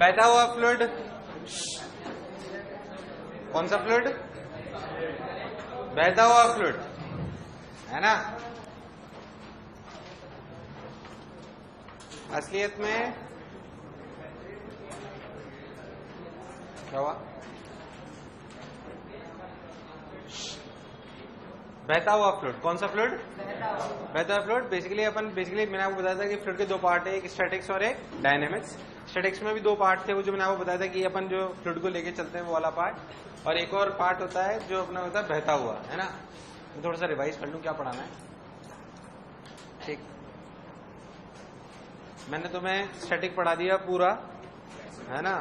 बहता हुआ फ्लूइड, कौन सा फ्लूइड? बहता हुआ फ्लूइड, है ना। असलियत में क्या हुआ? बहता हुआ फ्लूइड, कौन सा फ्लूइड? बहता हुआ फ्लूइड। बेसिकली मैंने आपको बताया था कि फ्लूइड के दो पार्ट है, एक स्टैटिक्स और एक डायनेमिक्स। स्टैटिक्स में भी दो पार्ट थे, वो जो मैंने आपको बताया था कि अपन जो फ्लूइड को लेके चलते हैं वो वाला पार्ट, और एक और पार्ट होता है जो अपना होता है बहता हुआ, है ना। मैं थोड़ा सा रिवाइज कर लूं क्या पढ़ाना है। ठीक, मैंने तुम्हें स्टैटिक पढ़ा दिया पूरा, है ना,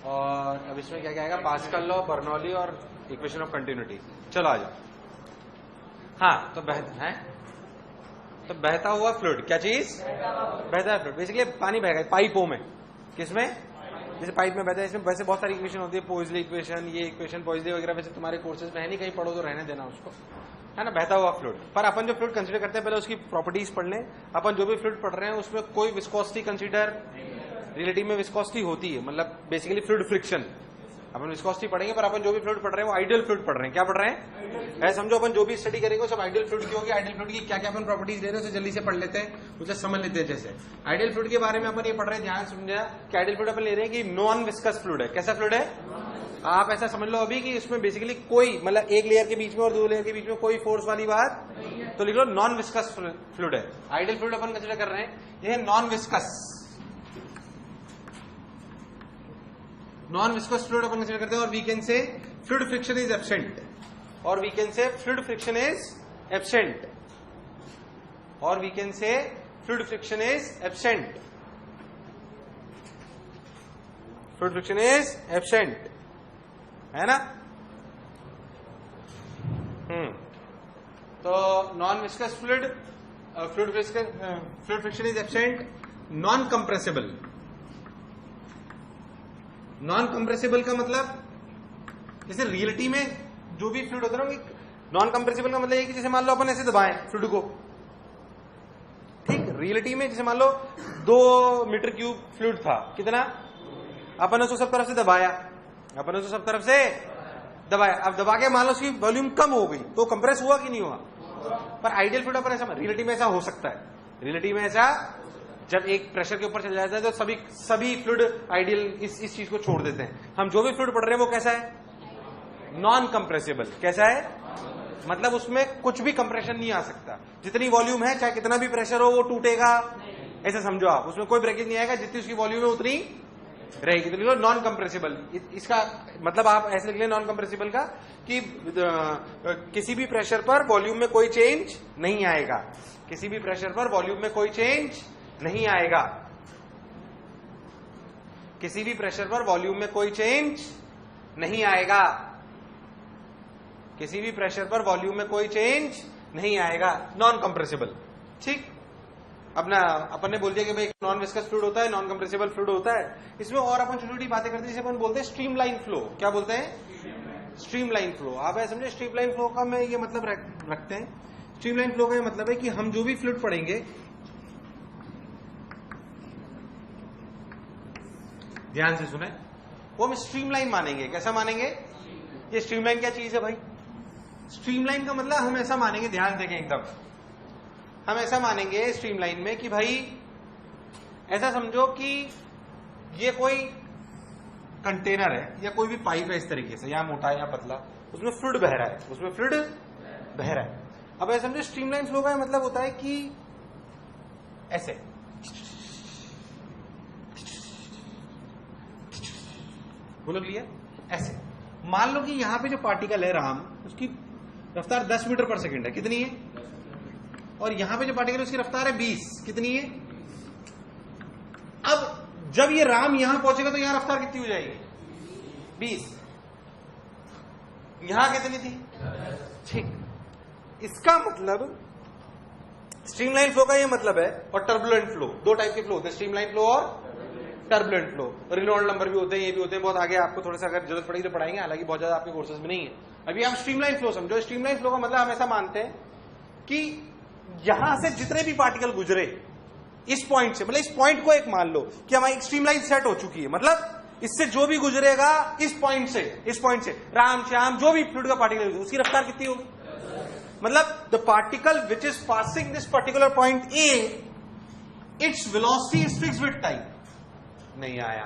और अब इसमें क्या क्या आएगा? पास्कल लॉ, बर्नौली और इक्वेशन ऑफ कंटिन्यूटी। चलो आ जाओ। हाँ, तो बहता हुआ फ्लूइड क्या चीज? बहता हुआ फ्लूइड। बेसिकली पानी बहेगा पाइपों में, किसमें? जैसे पाइप में बहता है, इसमें वैसे बहुत सारी इक्वेशन होती है, पोइजली इक्वेशन, ये इक्वेशन पॉइजली वगैरह, वैसे तुम्हारे कोर्सेज में है नहीं, कहीं पढ़ो तो रहने देना उसको, है ना। बहता हुआ फ्लूइड। पर अपन जो फ्लूइड कंसीडर करते हैं पहले उसकी प्रॉपर्टीज पढ़ लें। अपन जो भी फ्लूइड पढ़ रहे हैं उसमें कोई विस्कोसिटी कंसीडर, रिलेटिव में विस्कोसिटी होती है, मतलब बेसिकली फ्लूइड फ्रिक्शन। अपन विस्कोसिटी पढ़ेंगे, पर अपन जो भी फ्लूइड पढ़ रहे हैं वो आइडियल फ्लूइड पढ़ रहे हैं। क्या पढ़ रहे हैं? ऐसा समझो अपन जो भी स्टडी करेंगे सब आइडियल फ्लूइड की होगी। आइडियल फ्लूइड की क्या क्या अपन प्रॉपर्टीज ले रहे हैं उसे जल्दी से पढ़ लेते हैं, उसे समझ लेते हैं। जैसे आइडियल फ्लूइड के बारे में अपन ये पढ़ रहे हैं, ध्यान समझा कि आइडियल फ्लूइड अपन ले रहे हैं कि नॉन विस्कस फ्लूइड है। कैसा फ्लूइड है? आप ऐसा समझ लो अभी कि इसमें बेसिकली कोई, मतलब एक लेयर के बीच में और दो लेयर के बीच में कोई फोर्स वाली बात, तो लिख लो नॉन विस्कस फ्लूइड है। आइडियल फ्लूइड अपन कंसीडर कर रहे हैं, यह है non viscous. Non viscous fluid अपन कंसीडर करते हैं, और we can say fluid friction is absent, और we can say fluid friction is absent, और we can say fluid friction is absent, fluid friction is absent, है ना। तो non viscous fluid, fluid friction is absent, non compressible. Non compressible का मतलब, जैसे reality में जो भी फ्लूइड होता है ना, नॉन कंप्रेसिबल का मतलब ये कि जैसे मान लो अपन ऐसे दबाएं फ्लूइड को, ठीक, रियलिटी में जैसे मान लो 2 मीटर क्यूब फ्लूइड था, कितना? अपन उसको सब तरफ से दबाया, अब दबा के मान लो उसकी वॉल्यूम कम हो गई, तो कंप्रेस हुआ कि नहीं हुआ? पर आइडियल फ्लूइड अपन ऐसा, रियलिटी में ऐसा हो सकता है, रियलिटी में ऐसा जब एक प्रेशर के ऊपर चल जाता है तो सभी फ्लूइड आइडियल इस चीज को छोड़ देते हैं। हम जो भी फ्लूइड पढ़ रहे हैं वो कैसा है? Non compressible. कैसा है? मतलब उसमें कुछ भी कंप्रेशन नहीं आ सकता, जितनी वॉल्यूम है चाहे कितना भी प्रेशर हो वो टूटेगा, ऐसा समझो आप, उसमें कोई ब्रेकेज नहीं आएगा, जितनी उसकी वॉल्यूम है उतनी रहेगी। तो लिख लो नॉन कंप्रेसिबल। इसका मतलब आप ऐसे लिख लें नॉन कंप्रेसिबल का कि किसी भी प्रेशर पर वॉल्यूम में कोई चेंज नहीं आएगा, किसी भी प्रेशर पर वॉल्यूम में कोई चेंज नहीं आएगा, किसी भी प्रेशर पर वॉल्यूम में कोई चेंज नहीं आएगा, किसी भी प्रेशर पर वॉल्यूम में कोई चेंज नहीं आएगा, नॉन कंप्रेसिबल। ठीक, अपना अपन ने बोल दिया कि भाई नॉन विस्कस फ्लूइड होता है, नॉन कंप्रेसिबल फ्लूइड होता है। इसमें और अपन छोटी छोटी बातें करते हैं, जिसे अपन बोलते हैं स्ट्रीमलाइन फ्लो। क्या बोलते हैं? Streamline flow. आप ऐसे समझे, स्ट्रीमलाइन फ्लो का मैं ये मतलब रखते हैं, स्ट्रीमलाइन फ्लो का ये मतलब है कि हम जो भी फ्लूइड पढ़ेंगे, ध्यान से सुने, वो हम स्ट्रीमलाइन मानेंगे। कैसा मानेंगे? ये स्ट्रीमलाइन क्या चीज है भाई? स्ट्रीमलाइन का मतलब हम ऐसा मानेंगे, ध्यान देंगे एकदम, हम ऐसा मानेंगे स्ट्रीमलाइन में कि भाई ऐसा समझो कि ये कोई कंटेनर है या कोई भी पाइप है इस तरीके से, या मोटा या पतला, उसमें फ्लूइड बह रहा है, उसमें फ्लूइड बह रहा है। अब ऐसा समझो स्ट्रीमलाइन फ्लो का मतलब होता है कि ऐसे बोलो क्लियर, ऐसे मान लो कि यहां पे जो पार्टिकल है राम, उसकी रफ्तार 10 मीटर पर सेकंड है, कितनी है? और यहां पे जो पार्टिकल है उसकी रफ्तार है 20, कितनी है? अब जब ये राम यहां पहुंचेगा तो यहां रफ्तार कितनी हो जाएगी? 20। यहां कितनी थी? ठीक, इसका मतलब स्ट्रीमलाइन फ्लो का ये मतलब है। और टर्बुलेंट फ्लो, दो टाइप के फ्लो होते हैं, स्ट्रीमलाइन फ्लो और टर्बुलेंट फ्लो, रेनॉल्ड नंबर भी होते हैं, ये भी होते हैं, बहुत आगे आपको थोड़ा सा अगर जरूरत पड़ेगी तो पढ़ाएंगे, हालांकि बहुत ज्यादा आपके कोर्सेज में नहीं है। अभी हम स्ट्रीमलाइन फ्लो समझो। स्ट्रीमलाइन फ्लो का मतलब हम ऐसा मानते हैं कि यहां से जितने भी पार्टिकल गुजरे इस पॉइंट से, मतलब इस पॉइंट को एक मान लो कि हमारी स्ट्रीमलाइन सेट हो चुकी है, मतलब इससे जो भी गुजरेगा इस पॉइंट से राम श्याम जो भी फ्लूइड का पार्टिकल उसकी रफ्तार कितनी होगी, मतलब the particle which is passing this particular point A, its velocity is fixed with time. नहीं आया?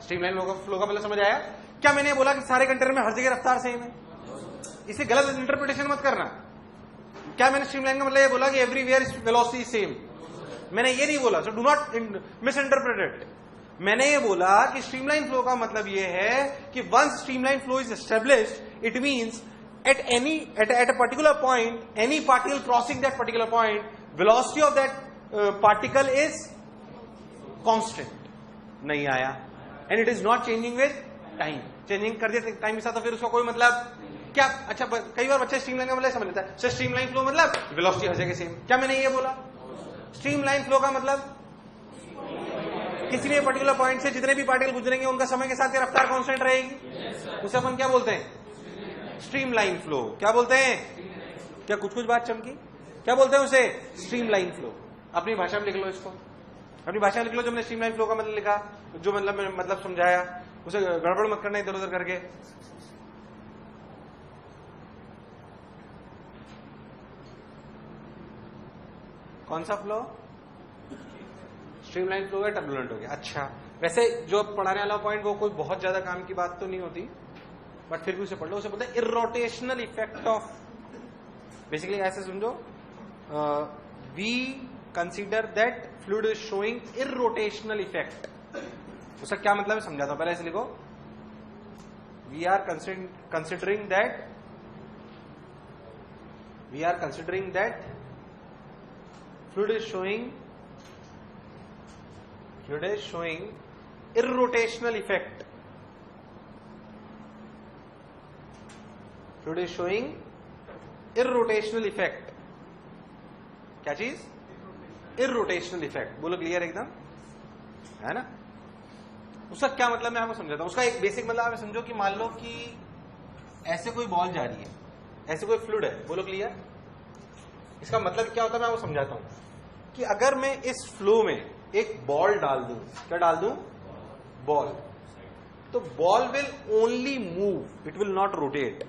स्ट्रीमलाइन फ्लो का मतलब समझ आया? क्या मैंने बोला कि सारे कंटेनर में हर जगह रफ्तार सेम है? इसे गलत इंटरप्रिटेशन मत करना। क्या मैंने स्ट्रीमलाइन का मतलब ये बोला कि एवरीवेयर इज वेलोसिटी सेम? मैंने ये नहीं बोला, so do not miss interpret it. मैंने ये बोला कि स्ट्रीमलाइन फ्लो का मतलब ये है कि once streamline flow is established, it means at a particular point, any particle crossing that particular point, velocity of that particle is constant. नहीं आया? And it is not changing with time. Changing कर दिया time के साथ तो फिर उसका कोई मतलब क्या? अच्छा, कई बार बच्चे स्ट्रीमलाइन का मतलब समझ लेता है, सर स्ट्रीमलाइन फ्लो मतलब वेलोसिटी हर जगह सेम। क्या मैंने ये बोला? स्ट्रीमलाइन फ्लो का मतलब किसी भी पर्टिकुलर पॉइंट से जितने भी पार्टिकल गुजरेंगे उनका समय के साथ रफ्तार कांस्टेंट रहेगी। उसे अपन क्या बोलते हैं? Streamline flow. क्या बोलते हैं? क्या कुछ बात चमकी? क्या बोलते हैं उसे? Streamline flow. अपनी भाषा में लिख लो इसको, अपनी भाषा में लिख लो। जो मैंने स्ट्रीमलाइन फ्लो का मतलब लिखा, जो मतलब समझाया, उसे गड़बड़ मत करना इधर उधर करके। कौन सा फ्लो? स्ट्रीमलाइन फ्लो है, टर्बुलेंट हो गया। अच्छा, वैसे जो पढ़ाने वाला पॉइंट वो कोई बहुत ज्यादा काम की बात तो नहीं होती, बट फिर भी उसे पढ़ लो। उसे बोलते हैं इरोटेशनल इफेक्ट ऑफ, बेसिकली ऐसे समझो, we consider that fluid is showing irrotational effect. उसका क्या मतलब है समझाता हूं, पहले ऐसे लिखो, we are considering that fluid is showing irrotational effect. Fluid is showing irrotational effect. क्या चीज? Irrotational effect. बोलो क्लियर एकदम, है ना? उसका क्या मतलब मैं आपको समझाता हूं। उसका एक बेसिक मतलब आप समझो कि मान लो कि ऐसे कोई बॉल जा रही है, ऐसे कोई फ्लूइड है। बोलो क्लियर? इसका मतलब क्या होता है मैं आपको समझाता हूं कि अगर मैं इस फ्लो में एक बॉल डाल दूं, क्या डाल दूं? बॉल, तो ball will only move, it will not rotate.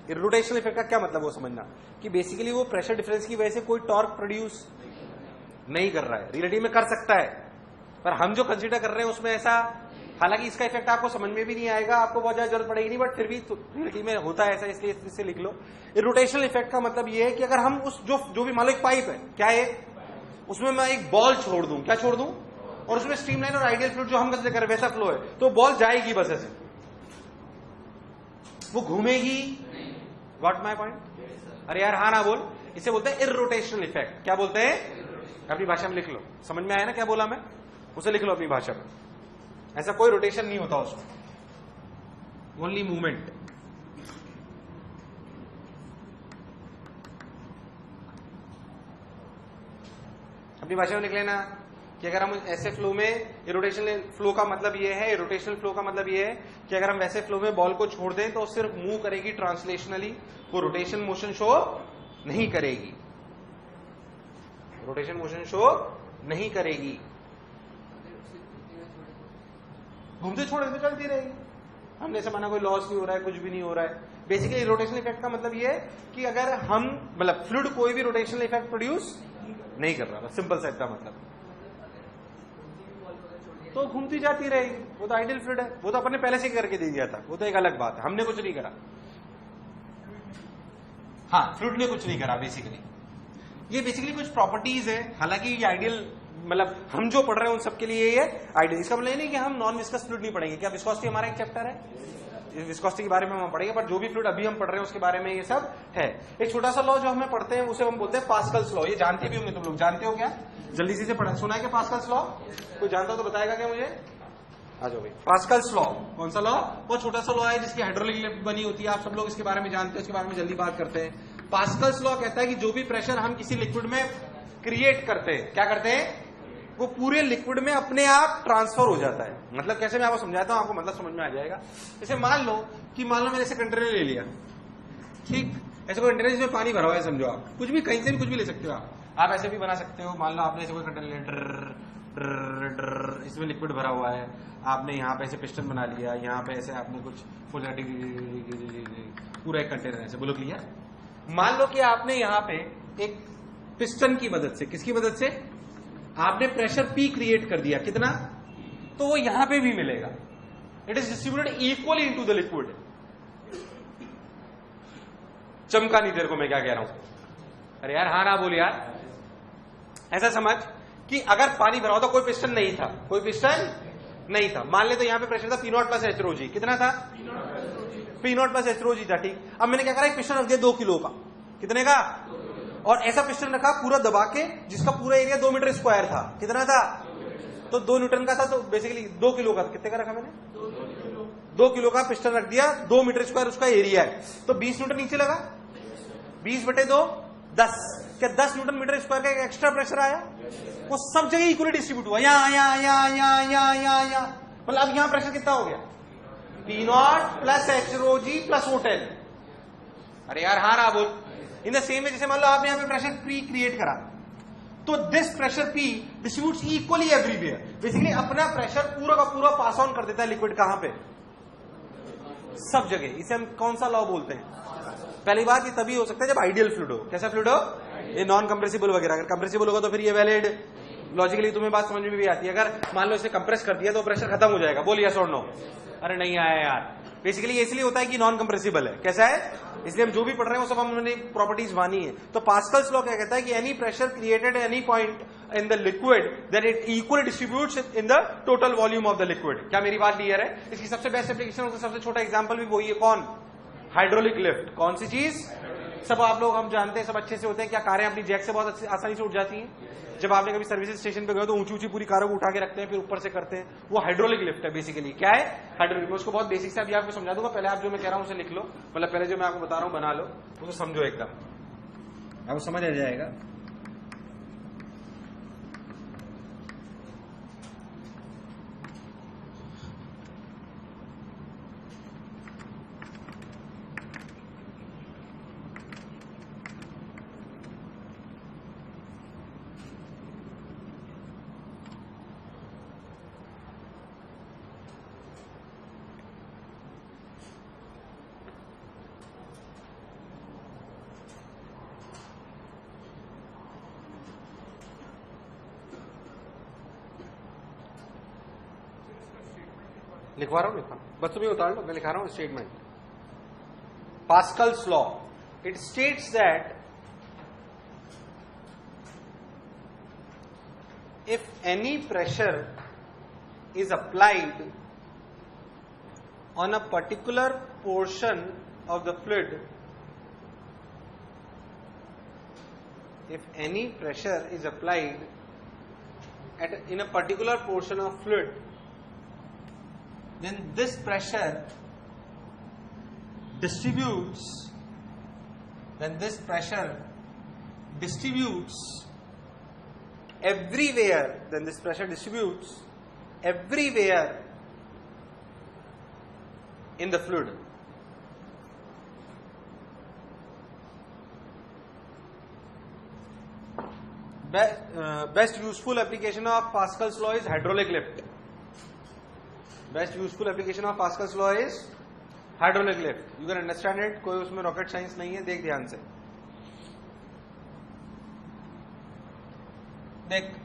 Irrotational effect का क्या मतलब वो समझना कि बेसिकली वो प्रेशर डिफरेंस की वजह से कोई टॉर्क प्रोड्यूस नहीं कर रहा है। रियलिटी में कर सकता है, पर हम जो कंसीडर कर रहे हैं उसमें ऐसा, हालांकि इसका इफेक्ट आपको समझ में भी नहीं आएगा, आपको बहुत ज्यादा जरूरत पड़ेगी नहीं, बट फिर भी रियलिटी में होता है ऐसा, इसलिए इससे लिख लो। इरोटेशनल इफेक्ट का मतलब ये है कि अगर हम उस जो भी मान लो एक पाइप है, क्या है, उसमें मैं एक बॉल छोड़ दूं, क्या छोड़ दूं, और उसमें स्ट्रीमलाइन और आइडियल फ्लूइड जो हम कंसीडर कर रहे हैं वैसा फ्लो है, तो बॉल जाएगी बस ऐसे, वो घूमेगी। Got my point? अरे यार हाँ ना बोल। इसे बोलते हैं इरोटेशनल इफेक्ट। क्या बोलते हैं? अपनी भाषा में लिख लो। समझ में आया ना क्या बोला मैं? उसे लिख लो अपनी भाषा में। ऐसा कोई रोटेशन नहीं होता उसमें, ओनली मूवमेंट। अपनी भाषा में लिख लेना कि अगर हम ऐसे फ्लो में, इरोटेशनल फ्लो का मतलब ये है, इरोटेशनल फ्लो का मतलब ये है कि अगर हम वैसे फ्लो में बॉल को छोड़ दें तो सिर्फ मूव करेगी ट्रांसलेशनली, वो रोटेशन मोशन शो नहीं करेगी, रोटेशन मोशन शो नहीं करेगी। घूमते छोड़े तो चलती रहेगी। हमने ऐसा माना कोई लॉस नहीं हो रहा है, कुछ भी नहीं हो रहा है। बेसिकली रोटेशनल इफेक्ट का मतलब ये है कि अगर हम, मतलब फ्लूइड कोई भी रोटेशनल इफेक्ट प्रोड्यूस नहीं कर रहा, सिंपल सा इसका मतलब, तो घूमती जाती रहेगी। वो तो आइडियल फ्लूइड है, वो तो अपने पहले से करके दे दिया था, वो तो एक अलग बात है, हमने कुछ नहीं करा। हाँ, फ्लूइड ने कुछ नहीं करा बेसिकली। ये बेसिकली कुछ प्रॉपर्टीज है, हालांकि ये आइडियल, मतलब हम जो पढ़ रहे हैं उन सबके लिए ये आइडियल। इसका मतलब नहीं कि हम नॉन विस्कस फ्लूइड नहीं पढ़ेंगे। क्या विस्कोसिटी हमारा एक चैप्टर है, विस्कोसिटी के बारे में हम पढ़ेंगे, पर जो भी फ्लूइड अभी हम पढ़ रहे हैं उसके बारे में ये सब है। एक छोटा सा लॉ जो हमें पढ़ते हैं उसे हम बोलते हैं पास्कल्स लॉ। ये जानते भी होंगे तुम लोग, जानते हो क्या? जल्दी से पढ़ा, सुना है क्या पास्कल्स लॉ? कोई जानता हो तो बताएगा क्या मुझे? आ जाओ भाई। पास्कल्स लॉ कौन सा लॉ? वो छोटा सा लॉ है जिसकी हाइड्रोलिक लिफ्ट बनी होती है, आप सब लोग इसके बारे में जानते हैं, इसके बारे में जल्दी बात करते हैं। पास्कल्स लॉ कहता है कि जो भी प्रेशर हम किसी लिक्विड में क्रिएट करते हैं, क्या करते हैं? वो पूरे लिक्विड में अपने आप ट्रांसफर हो जाता है। मतलब कैसे, मैं आपको समझाता हूं, आपको मतलब समझ में आ जाएगा। जैसे मान लो मैंने ऐसे कंटेनर ले लिया, ठीक, ऐसे कोई कंटेनर जिसमें पानी भरा हुआ है, समझो आप कुछ भी कहीं से भी कुछ भी ले सकते हो। आप ऐसे भी बना सकते हो। मान लो आपने ऐसे कोई कंटेनर लिया, इसमें लिक्विड भरा हुआ है, आपने यहाँ पे ऐसे पिस्टन बना लिया, यहाँ पे ऐसे आपने कुछ पूरा एक कंटेनर ऐसे, बोलो क्लियर। मान लो कि आपने यहाँ पे एक पिस्टन की मदद से, किसकी मदद से, आपने प्रेशर पी क्रिएट कर दिया, कितना, तो वो यहां पे भी मिलेगा। It is distributed equally into the liquid. चमका नहीं तेरे को मैं क्या कह रहा हूं? अरे यार हाँ ना बोल यार। ऐसा समझ कि अगर पानी भरा होता, कोई पिस्टन नहीं था, कोई पिस्टन नहीं था, मान ले तो यहां पे प्रेशर था P0 प्लस H0G, कितना था, P0 प्लस H0G था, ठीक। अब मैंने क्या करा, एक पिस्टन रख दिया 2 किलो का, कितने का, और ऐसा पिस्टन रखा पूरा दबा के जिसका पूरा एरिया 2 मीटर स्क्वायर था, कितना था, तो 2 न्यूटन का था, तो बेसिकली 2 किलो का, कितने का रखा मैंने, 2 किलो का पिस्टन रख दिया, 2 मीटर स्क्वायर उसका एरिया है, तो 20 न्यूटन नीचे लगा, 20/2 10, क्या 10 न्यूटन मीटर स्क्वायर का एक एक्स्ट्रा प्रेशर आया, वो सब जगह इक्वली डिस्ट्रीब्यूट हुआ, यहाँ मतलब अब यहां प्रेशर कितना हो गया, P0 plus H0G plus O10। अरे यार हाँ ना बोल। इन द सेम वे, जैसे मान लो आपने यहां पे प्रेशर P क्रिएट करा, तो this pressure P distributes equally everywhere. Basically अपना प्रेशर पूरा का पूरा पास ऑन कर देता है लिक्विड, कहां पे, सब जगह। इसे हम कौन सा लॉ बोलते हैं? पहली बात, ये तभी हो सकता है जब आइडियल फ्लूइड हो। कैसा फ्लूइड हो, ये नॉन कंप्रेसिबल वगैरह। अगर कंप्रेसिबल होगा तो फिर ये वैलिड, लॉजिकली तुम्हें बात समझ में भी आती है। अगर मान लो इसे कंप्रेस कर दिया तो प्रेशर खत्म हो जाएगा, बोल यस और नो। अरे नहीं आया यार। बेसिकली इसलिए होता है कि नॉन कंप्रेसिबल है। कैसा है, इसलिए हम जो भी पढ़ रहे हैं वो सब हमने प्रॉपर्टीज मानी है। तो पास्कल्स लॉ क्या कहता है कि any pressure created any point in the liquid then it equally distributes in the total volume of the liquid. क्या मेरी बात क्लियर है? इसकी सबसे बेस्ट एप्लीकेशन, उसका सबसे छोटा एग्जांपल भी वही है, कौन, हाइड्रोलिक लिफ्ट। कौन सी चीज, सब आप लोग हम जानते हैं, सब अच्छे से होते हैं। क्या कारें अपनी जैक से बहुत आसानी से उठ जाती हैं? जब आपने कभी सर्विस स्टेशन पे गए तो ऊंची ऊंची पूरी कारों को उठा के रखते हैं, फिर ऊपर से करते हैं, वो हाइड्रोलिक लिफ्ट है बेसिकली। क्या है, हाइड्रोलिक। मैं उसको बहुत बेसिक से अभी आपको समझा दूंगा, पहले आप जो मैं कह रहा हूं उसे लिख लो, मतलब पहले जो मैं आपको बता रहा हूं बना लो, उसको समझो एकदम, आपको समझ आ जाएगा। लिखवा रहा हूं, बस तुम्हें उतार लो, मैं लिखा रहा हूं statement. Pascal's law, it states that if any pressure is applied on a particular portion of the fluid, if any pressure is applied in a particular portion of fluid, then this pressure distributes everywhere, then this pressure distributes everywhere in the fluid. Best useful application of Pascal's law is hydraulic lift. Best useful application of Pascal's law is hydraulic lift. You can understand it, कोई उसमें rocket science नहीं है, देख ध्यान से। देख,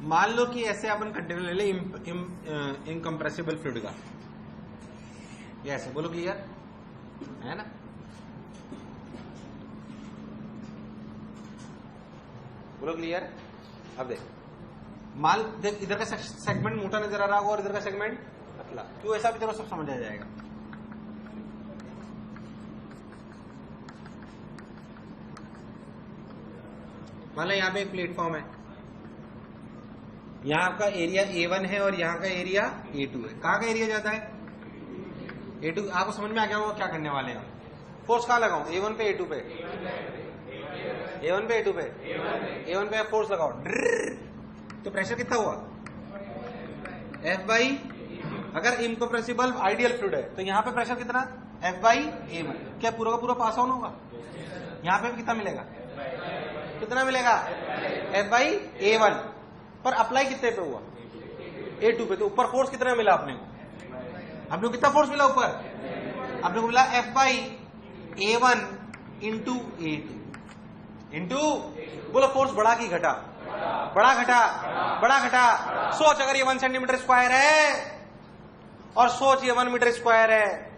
मान लो कि ऐसे अपन कंटेनर ले ले इनकम्प्रेसिबल फ्लूइड का, ये ऐसे, बोलो क्लियर है ना? बोलो क्लियर। अब देख, देख इधर का सेगमेंट मोटा नजर आ रहा होगा और इधर का सेगमेंट पतला, क्यों ऐसा भी तेरे सब समझ आ जाएगा। मान लो यहाँ पे एक प्लेटफॉर्म है, यहाँ का एरिया A1 है और यहाँ का एरिया A2 है। कहाँ का एरिया जाता है, A2। आपको समझ में आ गया होगा क्या करने वाले हैं। फोर्स कहाँ लगाऊं, A1 पे A2 पे, A1 पे A2 पे A1 पे फोर्स लगाओ, तो प्रेशर कितना हुआ F बाई, अगर इनकम्प्रेसिबल आइडियल फ्लूइड है तो यहाँ पे प्रेशर कितना F बाई A1, क्या पूरा का पूरा पास ऑन होगा? यहाँ पे भी कितना मिलेगा, कितना मिलेगा F बाई A1, पर अप्लाई कितने पे हुआ A2 पे, तो ऊपर फोर्स कितना मिला अपने को कितना फोर्स मिला ऊपर, अपने को मिला F by A1 into A2 into, बोलो फोर्स बढ़ा की घटा, बड़ा घटा, बड़ा घटा। सोच अगर ये 1 सेंटीमीटर स्क्वायर है और सोच ये 1 मीटर स्क्वायर है,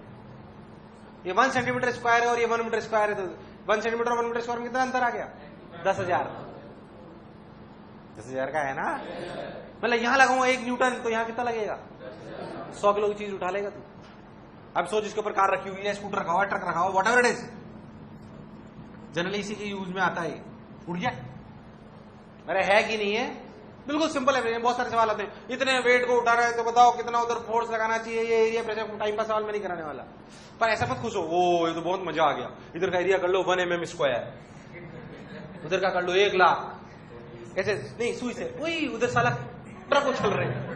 ये 1 सेंटीमीटर स्क्वायर है और ये 1 मीटर स्क्वायर है, तो 1 सेंटीमीटर और 1 मीटर स्क्वायर में कितना अंतर आ गया? 10,000 का है ना। मतलब यहां लगाऊंगा 1 न्यूटन तो यहां कितना लगेगा? 100 किलो की चीज उठा लेगा तू। अब सोच इसके ऊपर कार रखी हुई है, स्कूटर रखा हुआ है, ट्रक रखा हुआ, what ever it is, generally इसी के यूज में आता है, उठ गया। अरे है कि नहीं है? बिल्कुल सिंपल है। बहुत सारे सवाल आते हैं, इतने वेट को उठा रहे हैं तो बताओ कितना उधर फोर्स लगाना चाहिए, ये एरिया प्रेशर। टाइम का सवाल मैं नहीं कराने वाला, पर ऐसा मत खुश हो, वो ये तो बहुत मजा आ गया, इधर का एरिया कर लो 1 mm स्क्वायर, उधर का कर लो 1 लाख, ऐसे नहीं सुई से वही उधर साला ट्रक उछल रहे हैं।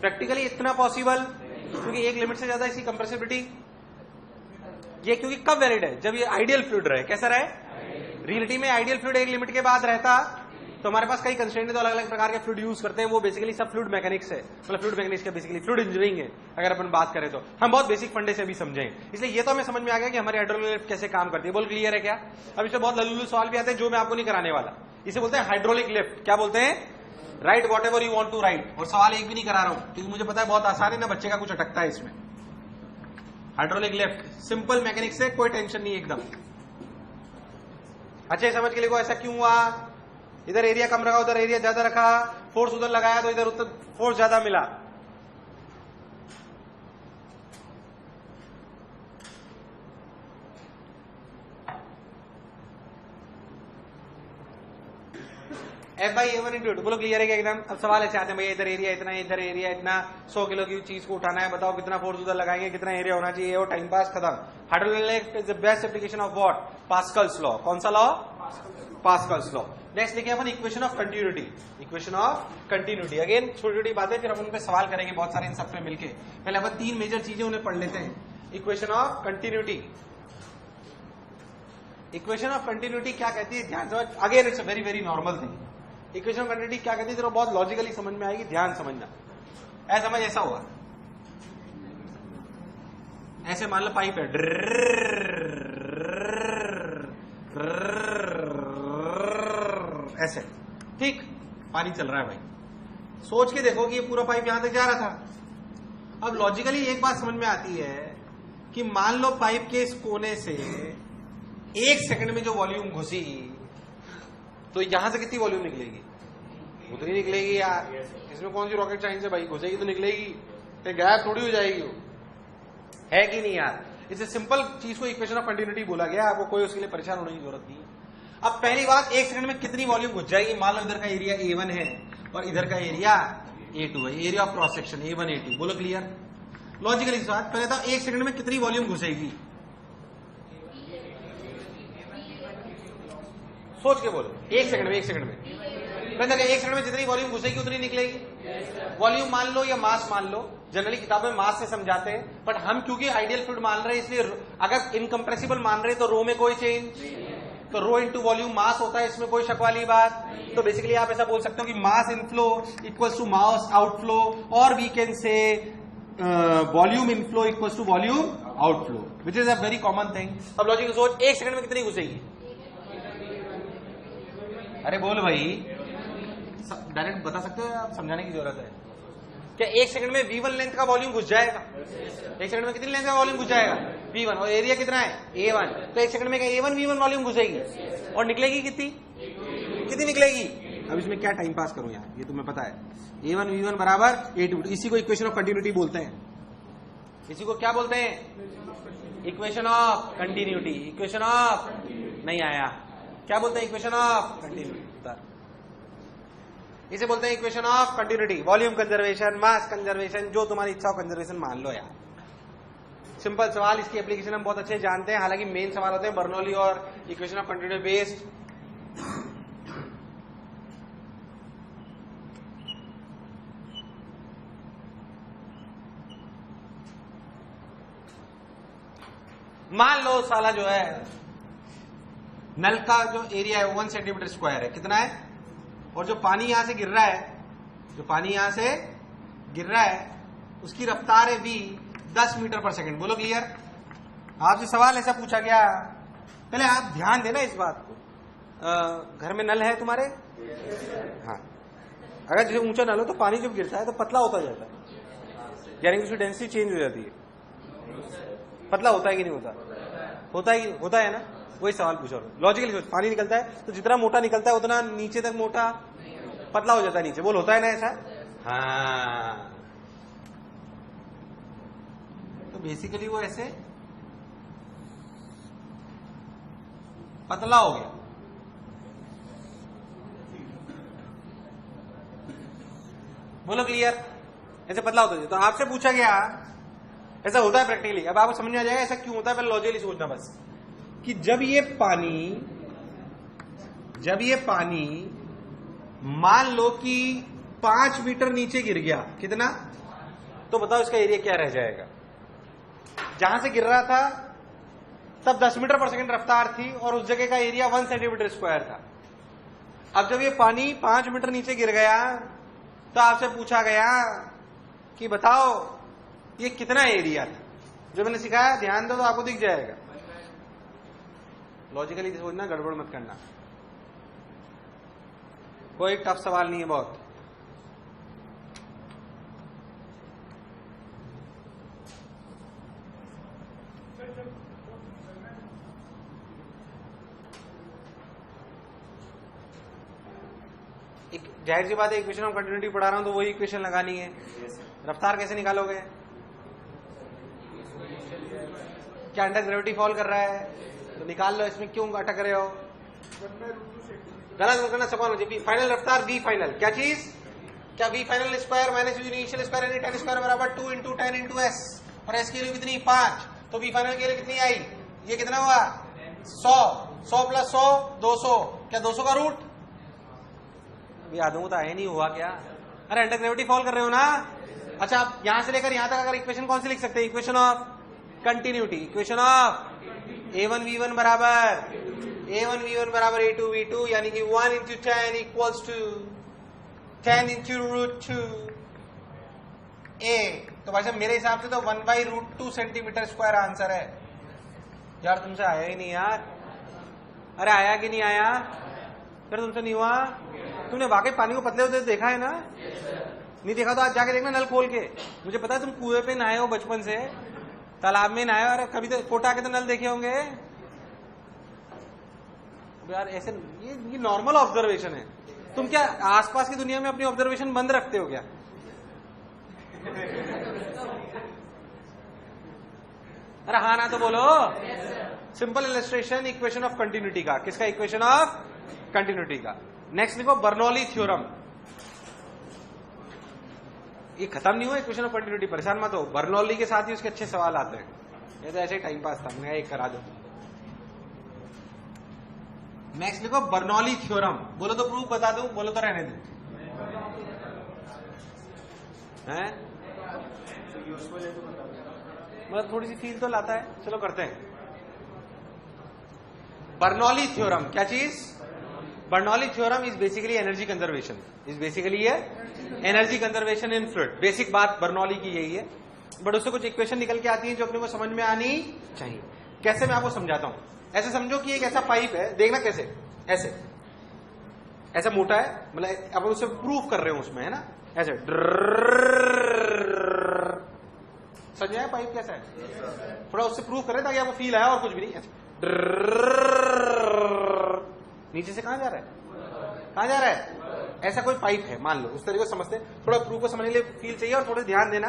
प्रैक्टिकली इतना पॉसिबल, क्योंकि एक लिमिट से ज्यादा इसकी कंप्रेसिबिलिटी, ये क्योंकि कब वैलिड है? जब ये आइडियल फ्लूइड रहे। कैसा रहे? रियलिटी में आइडियल फ्लूइड एक लिमिट के बाद रहता तो हमारे पास कई कंस्ट्रेंट है, तो अलग अलग प्रकार के फ्लूइड यूज करते हैं। वो बेसिकली सब फ्लूइड मैकेनिक्स है, मतलब फ्लूइड मैकेनिक्स का बेसिकली फ्लूइड इंजीनियरिंग है। अगर अपन बात करें तो हम बहुत बेसिक फंडे से भी समझेंगे, इसलिए ये तो हमें समझ में आ गया कि हमारी हाइड्रोलिक लिफ्ट कैसे काम करती है। बोल क्लियर है क्या? अब इसमें बहुत लल्लू सवाल भी आते हैं जो मैं आपको नहीं कराने वाला। इसे बोलते हैं हाइड्रोलिक लिफ्ट। क्या बोलते हैं? Write whatever you want to write. और सवाल एक भी नहीं करा रहा हूं क्योंकि मुझे पता है बहुत आसान है ना, बच्चे का कुछ अटकता है इसमें। हाइड्रोलिक लिफ्ट सिंपल मैकेनिक्स है, कोई टेंशन नहीं एकदम। अच्छे समझ के लिए ऐसा क्यों हुआ, इधर एरिया कम रखा उधर एरिया ज्यादा रखा, फोर्स उधर लगाया तो इधर उधर फोर्स ज्यादा मिला। F बाई A1 इंटू बोलो क्लियर है क्या एकदम? अब सवाल ऐसे आते हैं, भैया इधर एरिया इतना, इधर एरिया इतना, 100 किलो की चीज को उठाना है, बताओ कितना फोर्स उधर लगाएंगे, कितना एरिया होना चाहिए, वो टाइम पास खत्म। Hydraulic lift is the best application of what? Pascal's law. कौन सा लॉ? Pascal's law. नेक्स्ट देखिए अपन equation of continuity. Equation of continuity again छोटी छोटी बातें, फिर अपन उन पे सवाल करेंगे बहुत सारे इन सब पे मिलके। पहले अपन 3 मेजर चीजें उन्हें पढ़ लेते हैं। Equation of continuity. Equation of continuity क्या कहती है? ध्यान समझ, again it's a very very normal thing. Equation of continuity क्या कहती है जरा बहुत लॉजिकली समझ में आएगी, ध्यान समझना। ऐसा समझ, ऐसा हुआ, ऐसे मान लो पाइप है, ऐसे, ठीक, पानी चल रहा है भाई। सोच के देखो कि ये पूरा पाइप यहां तक जा रहा था। अब लॉजिकली एक बात समझ में आती है कि मान लो पाइप के इस कोने से 1 सेकंड में जो वॉल्यूम घुसी तो यहां से कितनी वॉल्यूम निकलेगी? उतनी निकलेगी यार। इसमें कौन सी रॉकेट साइंस है भाई, घुसेगी तो निकलेगी, गैप थोड़ी हो जाएगी वो, है कि नहीं यार? इसे सिंपल चीज को इक्वेशन ऑफ कंटिन्यूटी बोला गया, आपको कोई उसके लिए परेशान होने की जरूरत नहीं। अब पहली बात, 1 सेकंड में कितनी वॉल्यूम घुस जाएगी? मान लो इधर का एरिया A1 है और इधर का एरिया A2 है, area of cross section A1 A2। बोलो क्लियर? लॉजिकली इस बात पहले था 1 सेकंड में कितनी वॉल्यूम घुसेगी? सोच के बोलो, 1 सेकंड में, 1 सेकंड में पहले 1 सेकंड में जितनी वॉल्यूम घुसेगी उतनी निकलेगी। वॉल्यूम मान लो या मास मान लो, जनरली किताबों में मास से समझाते हैं, बट हम क्योंकि आइडियल फ्लूइड मान रहे हैं इसलिए अगर इनकम्प्रेसिबल मान रहे हैं तो रो में कोई चेंज, तो रो इंटू वॉल्यूम मास होता है, इसमें कोई शक वाली बात। तो बेसिकली आप ऐसा बोल सकते हो कि mass inflow equals to mass outflow, और we can say volume inflow equals to volume outflow, which is a very common thing. अब लॉजिकल सोच, 1 सेकंड में कितनी घुसेगी? अरे बोल भाई, डायरेक्ट बता सकते हो, आप समझाने की जरूरत है क्या? 1 सेकंड में V1 लेंथ का वॉल्यूम घुस जाएगा। 1 सेकंड में कितनी लेंथ का वॉल्यूम घुस जाएगा? V1, और एरिया कितना है? A1। तो 1 सेकंड में क्या A1 V1 वॉल्यूम घुसेगी और निकलेगी कितनी? कितनी निकलेगी? अब इसमें क्या टाइम पास करूं यार, ये तुम्हें पता है। A1 V1 बराबर A2। इसी को इक्वेशन ऑफ कंटिन्यूटी बोलते हैं। इसी को क्या बोलते हैं? Equation of continuity. Equation of नहीं आया, क्या बोलते हैं? Equation of continuity. इसे बोलते हैं equation of continuity. Volume conservation, mass conservation, जो तुम्हारी इच्छा हो कंजर्वेशन मान लो यार, सिंपल सवाल, इसकी एप्लीकेशन हम बहुत अच्छे जानते हैं, हालांकि मेन सवाल होते हैं बर्नौली और इक्वेशन ऑफ कंटिन्यूटी बेस्ड। मान लो साला जो है नल का जो एरिया है 1 सेंटीमीटर स्क्वायर है, कितना है, और जो पानी यहां से गिर रहा है, जो पानी यहां से गिर रहा है उसकी रफ्तार है v 10 मीटर पर सेकंड। बोलो क्लियर। आपसे सवाल ऐसा पूछा गया, पहले आप ध्यान देना इस बात को, घर में नल है तुम्हारे? हाँ। अगर जैसे ऊंचा नल हो तो पानी जब गिरता है तो पतला होता जाता है, यानी कि उसकी डेंसिटी चेंज हो जाती है। पतला होता है कि नहीं होता? होता है ना। वही सवाल पूछा, लॉजिकली सोच, पानी निकलता है तो जितना मोटा निकलता है उतना नीचे तक मोटा पतला हो जाता है नीचे। बोल होता है ना ऐसा? हाँ। तो बेसिकली वो ऐसे पतला हो गया। बोलो क्लियर। ऐसे पतला होता है। तो आपसे पूछा गया, ऐसा होता है प्रैक्टिकली। अब आपको समझ में आ जाएगा ऐसा क्यों होता है, पहले लॉजिकली सोचना बस, कि जब ये पानी मान लो कि 5 मीटर नीचे गिर गया, कितना, तो बताओ इसका एरिया क्या रह जाएगा। जहां से गिर रहा था तब 10 मीटर पर सेकंड रफ्तार थी और उस जगह का एरिया 1 सेंटीमीटर स्क्वायर था। अब जब ये पानी 5 मीटर नीचे गिर गया तो आपसे पूछा गया कि बताओ ये कितना एरिया था। जो मैंने सिखाया ध्यान दो तो आपको दिख जाएगा। लॉजिकली सोचना, गड़बड़ मत करना, कोई टफ सवाल नहीं है बहुत। एक जाहिर सी बात है, इक्वेशन ऑफ कंटिन्यूटी पढ़ा रहा हूं तो वही इक्वेशन लगानी है। रफ्तार कैसे निकालोगे? क्या अंडर ग्रेविटी फॉल कर रहा है तो निकाल लो। इसमें क्यों अटक रहे हो? गलत करना सवाल हो। फाइनल रफ्तार v फाइनल, क्या चीज, क्या v final square minus v initial square यानी 10 स्क्वायर बराबर 2 इंटू 10 इंटू s, और s के लिए कितनी 5, तो v फाइनल के लिए कितनी आई, ये कितना हुआ 100 प्लस 100 200, क्या 200 का रूट, याद हो तो आया नहीं हुआ क्या? अरे अंडर ग्रेविटी फॉल कर रहे हो ना। अच्छा आप यहां से लेकर यहां तक अगर इक्वेशन कौन सी लिख सकते हैं? Equation of continuity, equation of a1 v1 बराबर a2 v2, यानी कि 1 into 10 equals to 10 into root 2 a। तो भाई साहब मेरे हिसाब से तो 1/√2 सेंटीमीटर स्क्वायर आंसर है। यार तुमसे आया ही नहीं यार। अरे आया कि नहीं आया? फिर तुमसे नहीं हुआ? तुमने वाकई पानी को पतले होते देखा है ना? नहीं देखा तो आज जाके देखना नल खोल के। मुझे पता है तुम कुएं पे नहाए हो बचपन से, तालाब में नहाए हो, और कभी तो कोटा के तो नल देखे होंगे यार। ऐसे ये नॉर्मल ऑब्जर्वेशन है। तुम क्या आसपास की दुनिया में अपनी ऑब्जर्वेशन बंद रखते हो क्या? अरे हाँ ना तो बोलो। Simple illustration equation of continuity का, किसका? इक्वेशन ऑफ कंटिन्यूटी का। नेक्स्ट लिखो बर्नौली थ्योरम। ये खत्म नहीं हुआ इक्वेशन ऑफ कंटिन्यूटी, परेशान मत हो। बर्नौली के साथ ही उसके अच्छे सवाल आते हैं। ये तो ऐसे ही टाइम पास था, मैं एक करा दो। नेक्स्ट लिखो बर्नौली थ्योरम। बोलो तो प्रूफ बता दूं, बोलो तो रहने दूं। हैं? मतलब थोड़ी सी फील तो लाता है, चलो करते हैं। बर्नौली थ्योरम क्या चीज? Bernoulli theorem is basically energy conservation, energy conservation in fluid. Basic बात बर्नौली की यही है, बट उससे कुछ इक्वेशन निकल के आती है जो अपने को समझ में आनी चाहिए। कैसे, मैं आपको समझाता हूं। ऐसे समझो कि एक ऐसा पाइप है, देखना कैसे, ऐसे ऐसा मोटा है, मतलब अपन उससे प्रूफ कर रहे हो उसमें, है ना, ऐसे समझ आया पाइप कैसा है? थोड़ा उससे प्रूफ कर रहे ताकि आपको फील आया, और कुछ भी नहीं। ऐसे नीचे से कहां जा रहा है, कहां जा रहा है? ऐसा कोई पाइप है मान लो, उस तरीके को समझते हैं। थोड़ा प्रूफ को समझने के लिए फील चाहिए और थोड़ा ध्यान देना।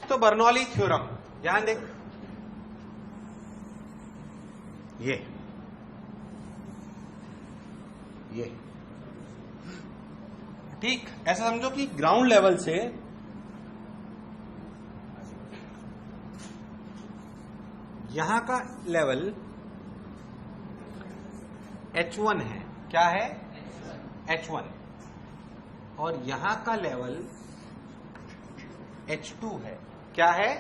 तो बर्नौली थ्योरम ध्यान देख, ये ठीक ऐसा समझो कि ग्राउंड लेवल से यहां का लेवल H1 है, क्या है H1, और यहां का लेवल H2 है, क्या है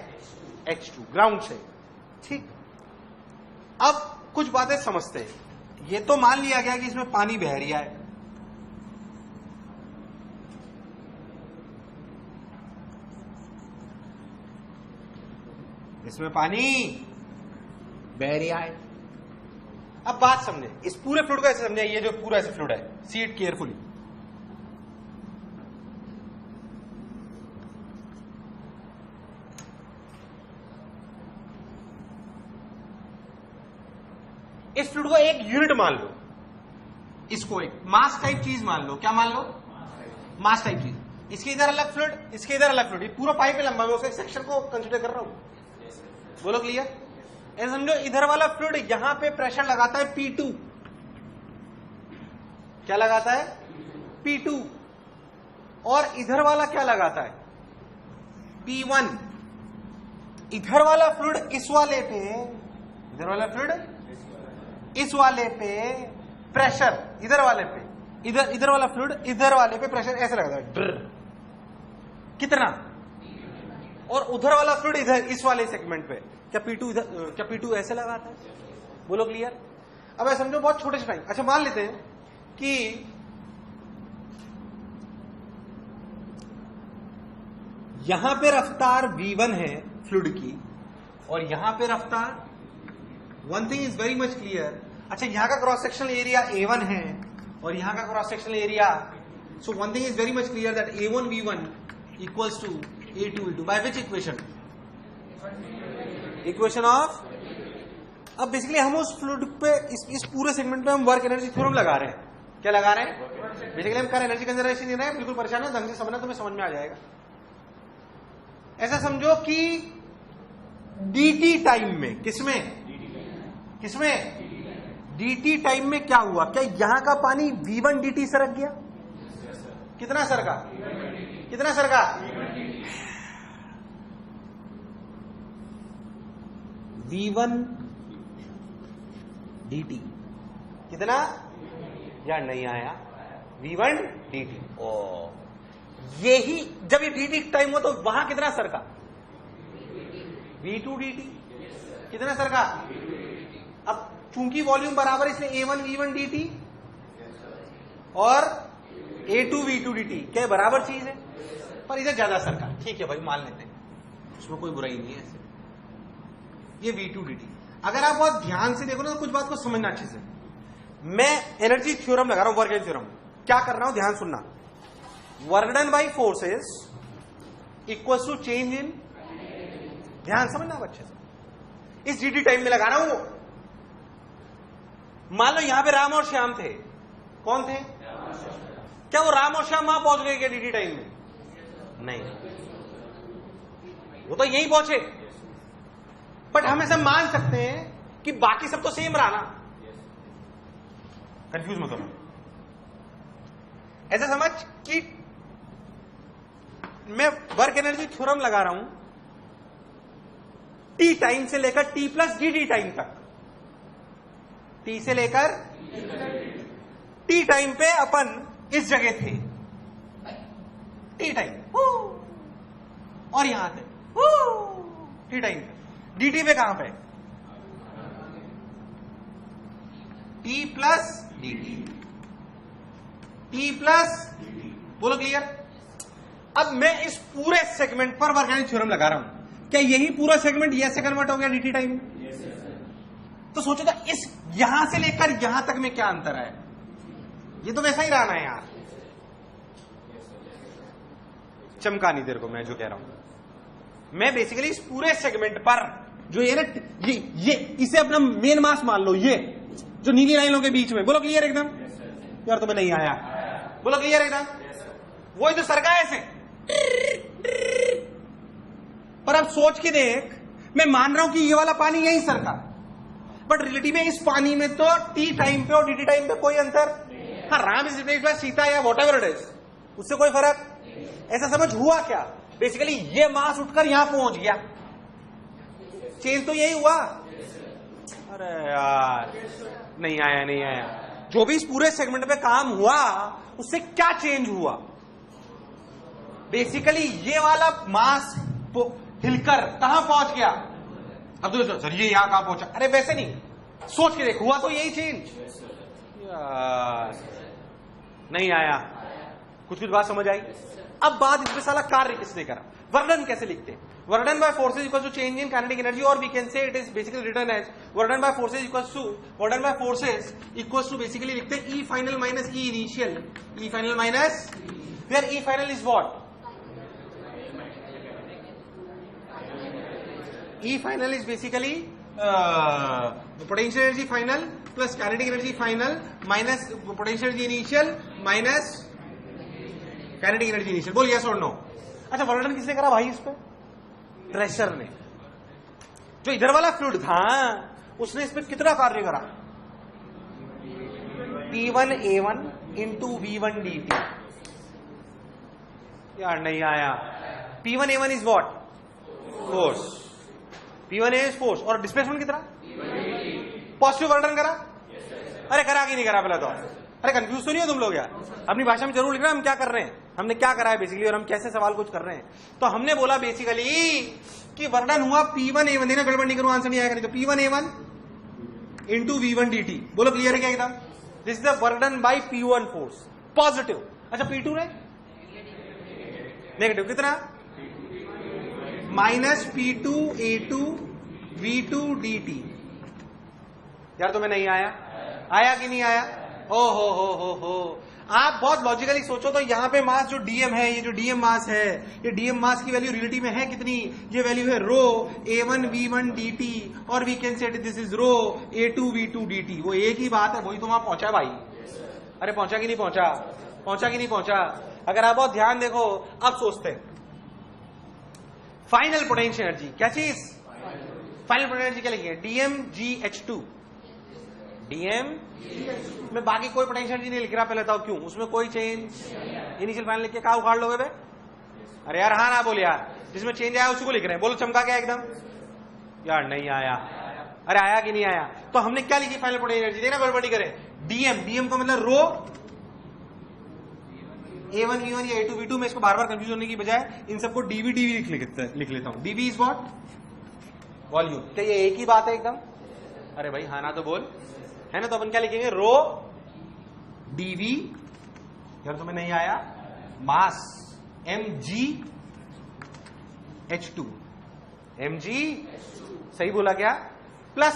H2, ग्राउंड से। ठीक, अब कुछ बातें समझते हैं। ये तो मान लिया गया कि इसमें पानी बह रहा है, इसमें पानी बह रहा है। अब बात समझे, इस पूरे फ्लूइड को ऐसे समझे, ये जो पूरा ऐसे फ्लूइड है, सी इट केयरफुली। इस फ्लूइड को एक यूनिट मान लो, इसको एक मास टाइप चीज मान लो। क्या मान लो? मास टाइप चीज। इसके इधर अलग फ्लूइड, इसके इधर अलग फ्लूइड, पूरा पाइप है लंबा, मैं उसके सेक्शन को कंसीडर कर रहा हूं। बोलो क्लियर? ऐसे समझो, इधर वाला फ्लूइड यहां पे प्रेशर लगाता है P2, क्या लगाता है? P2, और इधर वाला क्या लगाता है? P1। इधर वाला फ्लूइड इस वाले पे, इधर वाला फ्लूइड इस वाले पे प्रेशर, इधर वाले पे, इधर वाला फ्लूइड इधर वाले पे प्रेशर ऐसे लगता है, ड्र, कितना? और उधर वाला फ्लूइड इधर इस वाले सेगमेंट पे, क्या P2 इधर, क्या P2 ऐसे लगाता है? बोलो क्लियर? अब ऐसे समझो, बहुत छोटे से टाइम। अच्छा, मान लेते हैं कि यहां पे रफ्तार V1 है फ्लूइड की, और यहां पे रफ्तार, one thing is very much clear. अच्छा, यहां का क्रॉस सेक्शनल एरिया A1 है और यहां का cross sectional area, so one thing is very much clear that A1 V1 equals to A2 V2 by which equation? Equation of. अब basically हम उस फ्लूइड पे, इस पूरे सेगमेंट पे हम वर्क एनर्जी थ्योरम लगा रहे हैं। क्या लगा रहे हैं? बेसिकली हम कर एनर्जी कंजर्वेशन नहीं रहे हैं, बिल्कुल परेशान है, ढंग से समझना, तुम्हें समझ में आ जाएगा। ऐसा समझो कि dt टाइम में, किसमें dt टाइम में क्या हुआ? क्या यहां का पानी V1 dt सरक गया? कितना सरका? कितना सरका? V1 dt कितना? या नहीं आया? V1 dt। ओ, यही जब ये dt टाइम हो तो वहां कितना सरका? V2 dt कितना सरका? अब चूंकि वॉल्यूम बराबर, इसलिए A1 V1 dt और A2 V2 dt क्या बराबर चीज है, पर इधर ज्यादा सरका। ठीक है भाई, मान लेते हैं, उसमें कोई बुराई नहीं है। ऐसे ये V2 dt, अगर आप बहुत ध्यान से देखो ना तो कुछ बात को समझना अच्छे से। मैं एनर्जी थ्योरम लगा रहा हूं, वर्क एनर्जी थ्योरम। क्या कर रहा हूं, ध्यान सुनना। Work done by forces equals to change in, ध्यान समझना अच्छे से। इस dt टाइम में लगा रहा हूं। मान लो यहां पे राम और श्याम थे, कौन थे? क्या वो राम और श्याम वहां पहुंच गए क्या dt टाइम में? नहीं, वो तो यहीं पहुंचे, बट हम ऐसा मान सकते हैं कि बाकी सब तो सेम रहा ना। कंफ्यूज मत होना, ऐसा समझ कि मैं वर्क एनर्जी थ्योरम लगा रहा हूं T टाइम से लेकर T प्लस dt टाइम तक। T से लेकर T टाइम पे अपन इस जगह थे, T टाइम, और यहां थे T टाइम पे। dt पे कहां पे? T plus dt, T plus, बोलो क्लियर? अब मैं इस पूरे सेगमेंट पर वर्क एनर्जी थ्योरम लगा रहा हूं। क्या यही पूरा सेगमेंट यस से कन्वर्ट हो गया dt टाइम में? तो सोचो था इस यहां से लेकर यहां तक में क्या अंतर है? ये तो वैसा ही रहना है यार। चमका नहीं तेरे को मैं जो कह रहा हूं। मैं बेसिकली इस पूरे सेगमेंट पर जो ये ना, ये इसे अपना मेन मास मान लो, ये जो नीली लाइनों के बीच में। बोलो क्लियर एकदम? यार तुम्हें नहीं आया, बोलो क्लियर एकदम? वही तो सरका है ऐसे। पर अब सोच के देख, मैं मान रहा हूं कि ये वाला पानी यही सरका, बट रिलेटिव में इस पानी में तो T टाइम पे और dt टाइम पे कोई अंतर। हाँ, Ram is replaced by Sita या वॉट एवर इट इज, उससे कोई फर्क। ऐसा समझ हुआ क्या? बेसिकली ये मास उठकर यहां पहुंच गया, चेंज तो यही हुआ। अरे यार नहीं आया, नहीं आया। जो भी इस पूरे सेगमेंट पे काम हुआ उससे क्या चेंज हुआ? बेसिकली ये वाला मास हिलकर कहां पहुंच गया? अब तो सर ये यहां कहां पहुंचा? अरे वैसे नहीं, सोच के देख, हुआ तो यही चेंज यार। नहीं आया, कुछ कुछ बात समझ आई? अब बात इसमें साला कार्य किसने करा, वर्णन कैसे लिखते हैं? वर्णन by forces equal to change in kinetic energy, और we can say it is basically written as वर्णन by forces equal to basically लिखते हैं E final minus E initial, E final minus, where E final is what? E final is basically potential energy final plus kinetic energy final minus potential energy initial minus kinetic energy initial. बोल yes or no? अच्छा, वर्णन किसने करा भाई इस पे? Pressure ने। जो इधर वाला फ्लूइड था उसने इस पे कितना कार्य करा? P1A1 into V1 dt। यार नहीं आया। P1A1 is what? Force. P1A is force, और डिस्प्लेसमेंट कितना? पॉजिटिव वर्णन करा? अरे करा कि नहीं करा पहले तो? अरे कंफ्यूज तो नहीं हो तुम लोग यार? अपनी भाषा में जरूर लिख रहे हैं हम क्या कर रहे हैं, हमने क्या करा है बेसिकली, और हम कैसे सवाल कुछ कर रहे हैं। तो हमने बोला बेसिकली कि वर्णन हुआ P1A1, देखना गड़बड़ नहीं करूं, आंसर नहीं आएगा नहीं तो P1A1 इंटू V1 dt। बोलो क्लियर है क्या एकदम? दिस इज द वर्णन बाय P1 फोर्स, पॉजिटिव। अच्छा P2 ने नेगेटिव, कितना? Minus P2A2 V2 dt। यार तुम्हें नहीं आया? आया कि नहीं आया? ओ हो। आप बहुत लॉजिकली सोचो तो यहां पे मास जो डीएम है, ये जो डीएम मास है, ये डीएम मास की वैल्यू रिलेटिव में है कितनी? ये वैल्यू है रो A1 V1 dt, और we can say this is rho A2 V2 dt। वो एक ही बात है, वही तो वहां पहुंचा भाई। अरे पहुंचा कि नहीं पहुंचा? पहुंचा कि नहीं पहुंचा? अगर आप बहुत ध्यान देखो, अब सोचते हैं फाइनल पोटेंशियल एनर्जी क्या चीज? फाइनल पोटेंशियल एनर्जी क्या लिखिए? DmGH2। डीएम में बाकी कोई पोटेंशियल एनर्जी नहीं लिख रहा, पहले बताओ क्यों? उसमें कोई चेंज इनिशियल फाइनल लिख के कहा उखाड़ लोगे बे? अरे यार हाँ ना बोल यार, जिसमें चेंज आया उसी को लिख रहे हैं। बोलो चमका क्या एकदम? यार नहीं आया। अरे आया कि नहीं आया? तो हमने क्या लिखी फाइनल पोटेंशियल एनर्जी? देखना गड़बड़ी करें। डीएम का मतलब रो A1 V1 या A2 V2। मैं इसको बार बार कंफ्यूज होने की बजाय इन सबको dV लिख लेता हूं। dV is what? वॉल्यूम। क्या ये एक ही बात है एकदम? अरे भाई हाँ ना तो बोल, है ना? तो अपन क्या लिखेंगे? रो dV, यार तुम्हें नहीं आया? मास mgH2, mg सही बोला क्या? प्लस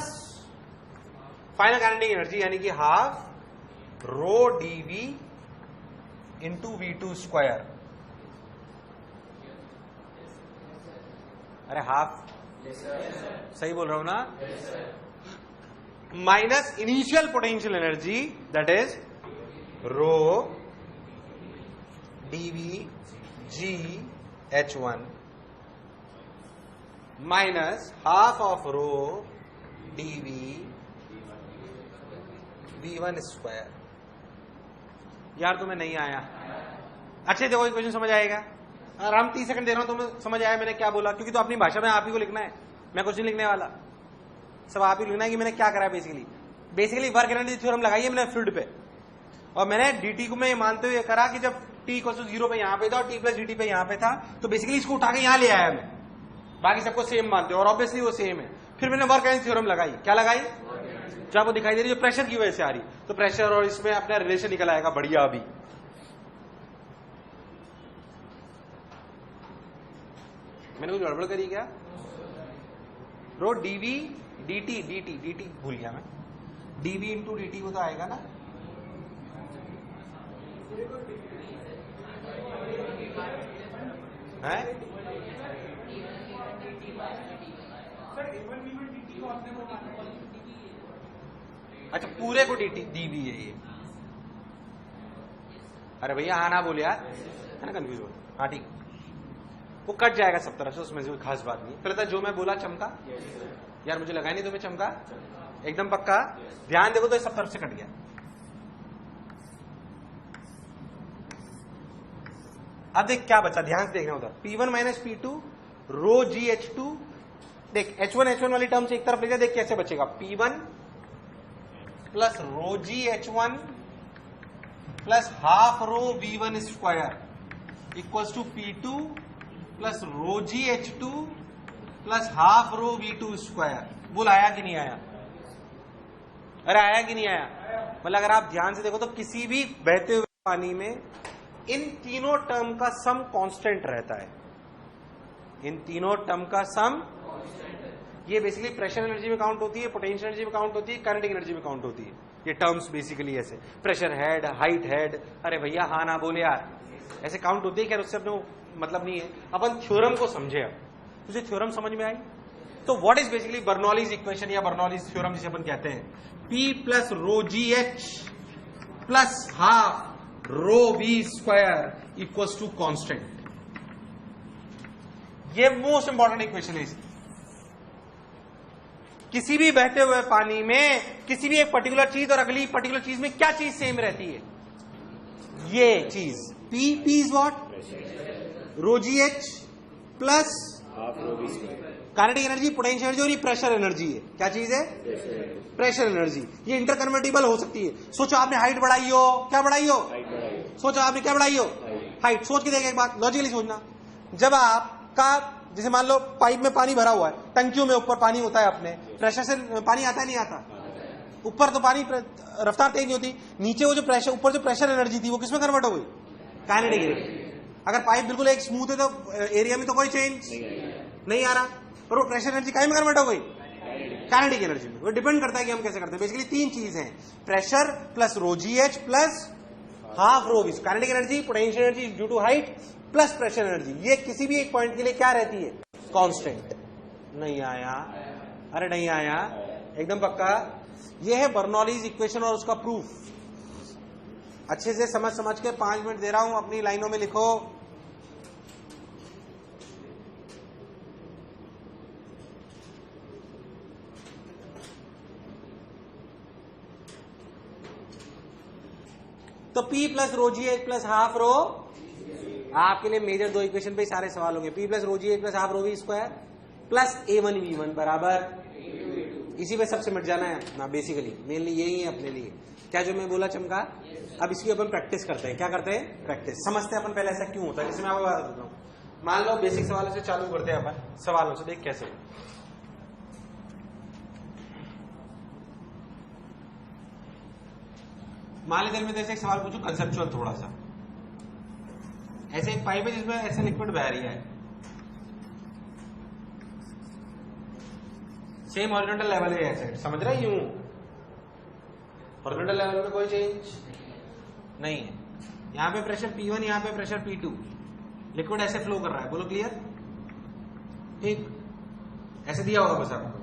फाइनल काइनेटिक एनर्जी यानी कि half rho dV into V2 square. अरे हाफ सही बोल रहा हूं ना? Minus initial potential energy that is rho dVGH1 minus half of rho dV square. यार तुम्हें नहीं आया? अच्छे देखो इक्वेशन समझ आएगा। आराम 30 सेकंड दे रहा हूं, तुम्हें समझ आया मैंने क्या बोला? क्योंकि तो अपनी भाषा में आप ही को लिखना है, मैं कुछ नहीं लिखने वाला। सब आप ही लिखना है कि मैंने क्या करा है। बेसिकली वर्क एनर्जी थ्योरम लगाई है मैंने फ्लूइड पे, और मैंने dt को मैं मानते हुए करा कि जब t = 0 पे यहां पे था और t + dt पे यहां पे था, तो बेसिकली इसको उठा के यहां ले आया मैं। बाकी सबको सेम मानते हो और ऑब्वियसली वो सेम है। फिर मैंने वर्क एनर्जी थ्योरम लगाई। क्या लगाई? जो आपको दिखाई दे रही है प्रेशर की वजह से आ रही, तो प्रेशर और इसमें अपना रिलेशन निकल आएगा बढ़िया। अभी मैंने कुछ गड़बड़ करी क्या? रो dV dt भूल गया मैं। dV इंटू dt को तो आएगा ना? है? अच्छा पूरे को dV है ये। अरे भैया हाँ ना बोल यार, है ना? कंफ्यूज हो? हाँ ठीक, वो कट जाएगा सब तरफ से, उसमें से कोई खास बात नहीं। पहले जो मैं बोला चमका? यार मुझे लगा नहीं तुम्हें चमका एकदम पक्का। ध्यान देखो तो ये सब तरफ से कट गया। अब देख क्या बचा, ध्यान से देखना उधर। P1 - P2 रो GH2। देख H1 वाली टर्म से एक तरफ ले जा, देख कैसे बचेगा, P1 plus rho g H1 plus half rho V1 square equals to P2 plus rho g H2 plus half rho V2 square. बोल आया कि नहीं आया? अरे आया कि नहीं आया? मतलब अगर आप ध्यान से देखो तो किसी भी बहते हुए पानी में इन तीनों टर्म का सम कांस्टेंट रहता है। इन तीनों टर्म का सम, ये बेसिकली प्रेशर एनर्जी में काउंट होती है, पोटेंशियल एनर्जी में काउंट होती है, काइनेटिक एनर्जी में काउंट होती है। ये टर्म्स बेसिकली ऐसे, प्रेशर हेड, हाइट हेड, अरे भैया हाँ ना बोले यार, ऐसे काउंट होती है। खैर उससे अपने मतलब नहीं है, अपन थ्योरम को समझे। अब तुझे थ्योरम समझ में आई तो what is basically Bernoulli's equation या बर्नौलीज थ्योरम जिसे अपन कहते हैं, P plus rho g h plus half rho v square equals to constant. ये मोस्ट इंपॉर्टेंट इक्वेशन है। किसी भी बहते हुए पानी में किसी भी एक पर्टिकुलर चीज और अगली पर्टिकुलर चीज में क्या चीज सेम रहती है? ये चीज P is what, rho g h plus kinetic energy, potential energy और ये प्रेशर एनर्जी है। क्या चीज है? Pressure energy. ये इंटरकन्वर्टिबल हो सकती है। सोचो आपने हाइट बढ़ाई हो, क्या बढ़ाई हो? सोचो आपने क्या बढ़ाई हो? हाइट। सोच के देखो एक बात, लॉजिकली सोचना। जब आपका जैसे मान लो पाइप में पानी भरा हुआ है, टंकियों में ऊपर पानी होता है, अपने प्रेशर से पानी आता है नहीं आता? ऊपर तो पानी रफ्तार तेज नहीं होती, नीचे वो जो प्रेशर, ऊपर जो प्रेशर एनर्जी थी वो किसमें कन्वर्ट हो गई? Kinetic energy. अगर पाइप बिल्कुल एक स्मूथ है तो एरिया में तो कोई चेंज नहीं आ रहा, पर वो प्रेशर एनर्जी काहे में कन्वर्ट हो गई? काइनेटिक एनर्जी में। वो डिपेंड करता है कि हम कैसे करते हैं। बेसिकली तीन चीज हैं, pressure plus rho g h plus half rho v, kinetic energy, potential energy due to height plus pressure energy. ये किसी भी एक पॉइंट के लिए क्या रहती है? कांस्टेंट। नहीं आया? अरे नहीं आया? एकदम पक्का। ये है बर्नौलीज इक्वेशन और उसका प्रूफ। अच्छे से समझ के 5 मिनट दे रहा हूं, अपनी लाइनों में लिखो। तो P plus rho g h plus half रो, आपके लिए मेजर दो इक्वेशन पे सारे सवाल होंगे। P plus rho g h plus half rho v square plus A1 V1 बराबर, इसी पे सबसे मिट जाना है ना। बेसिकली मेनली यही है अपने लिए। क्या जो मैं बोला चमका? अब इसकी अपन प्रैक्टिस करते हैं। क्या करते हैं? प्रैक्टिस। समझते हैं अपन पहले ऐसा क्यों होता है। जैसे मैं आपको बता देता हूँ, मान लो बेसिक सवालों से चालू करते हैं अपन, सवालों से देख कैसे। मान लीजिए मैं जैसे एक सवाल पूछूं कंसेप्चुअल थोड़ा सा। ऐसे एक पाइप है जिसमें ऐसे लिक्विड बह रही है, सेम हॉरिजॉन्टल लेवल है ऐसे, समझ रहे? यूं हॉरिजॉन्टल लेवल में कोई चेंज नहीं है। यहां पे प्रेशर P1, यहां पे प्रेशर P2, लिक्विड ऐसे फ्लो कर रहा है। बोलो क्लियर? ठीक, ऐसे दिया होगा बस आपको।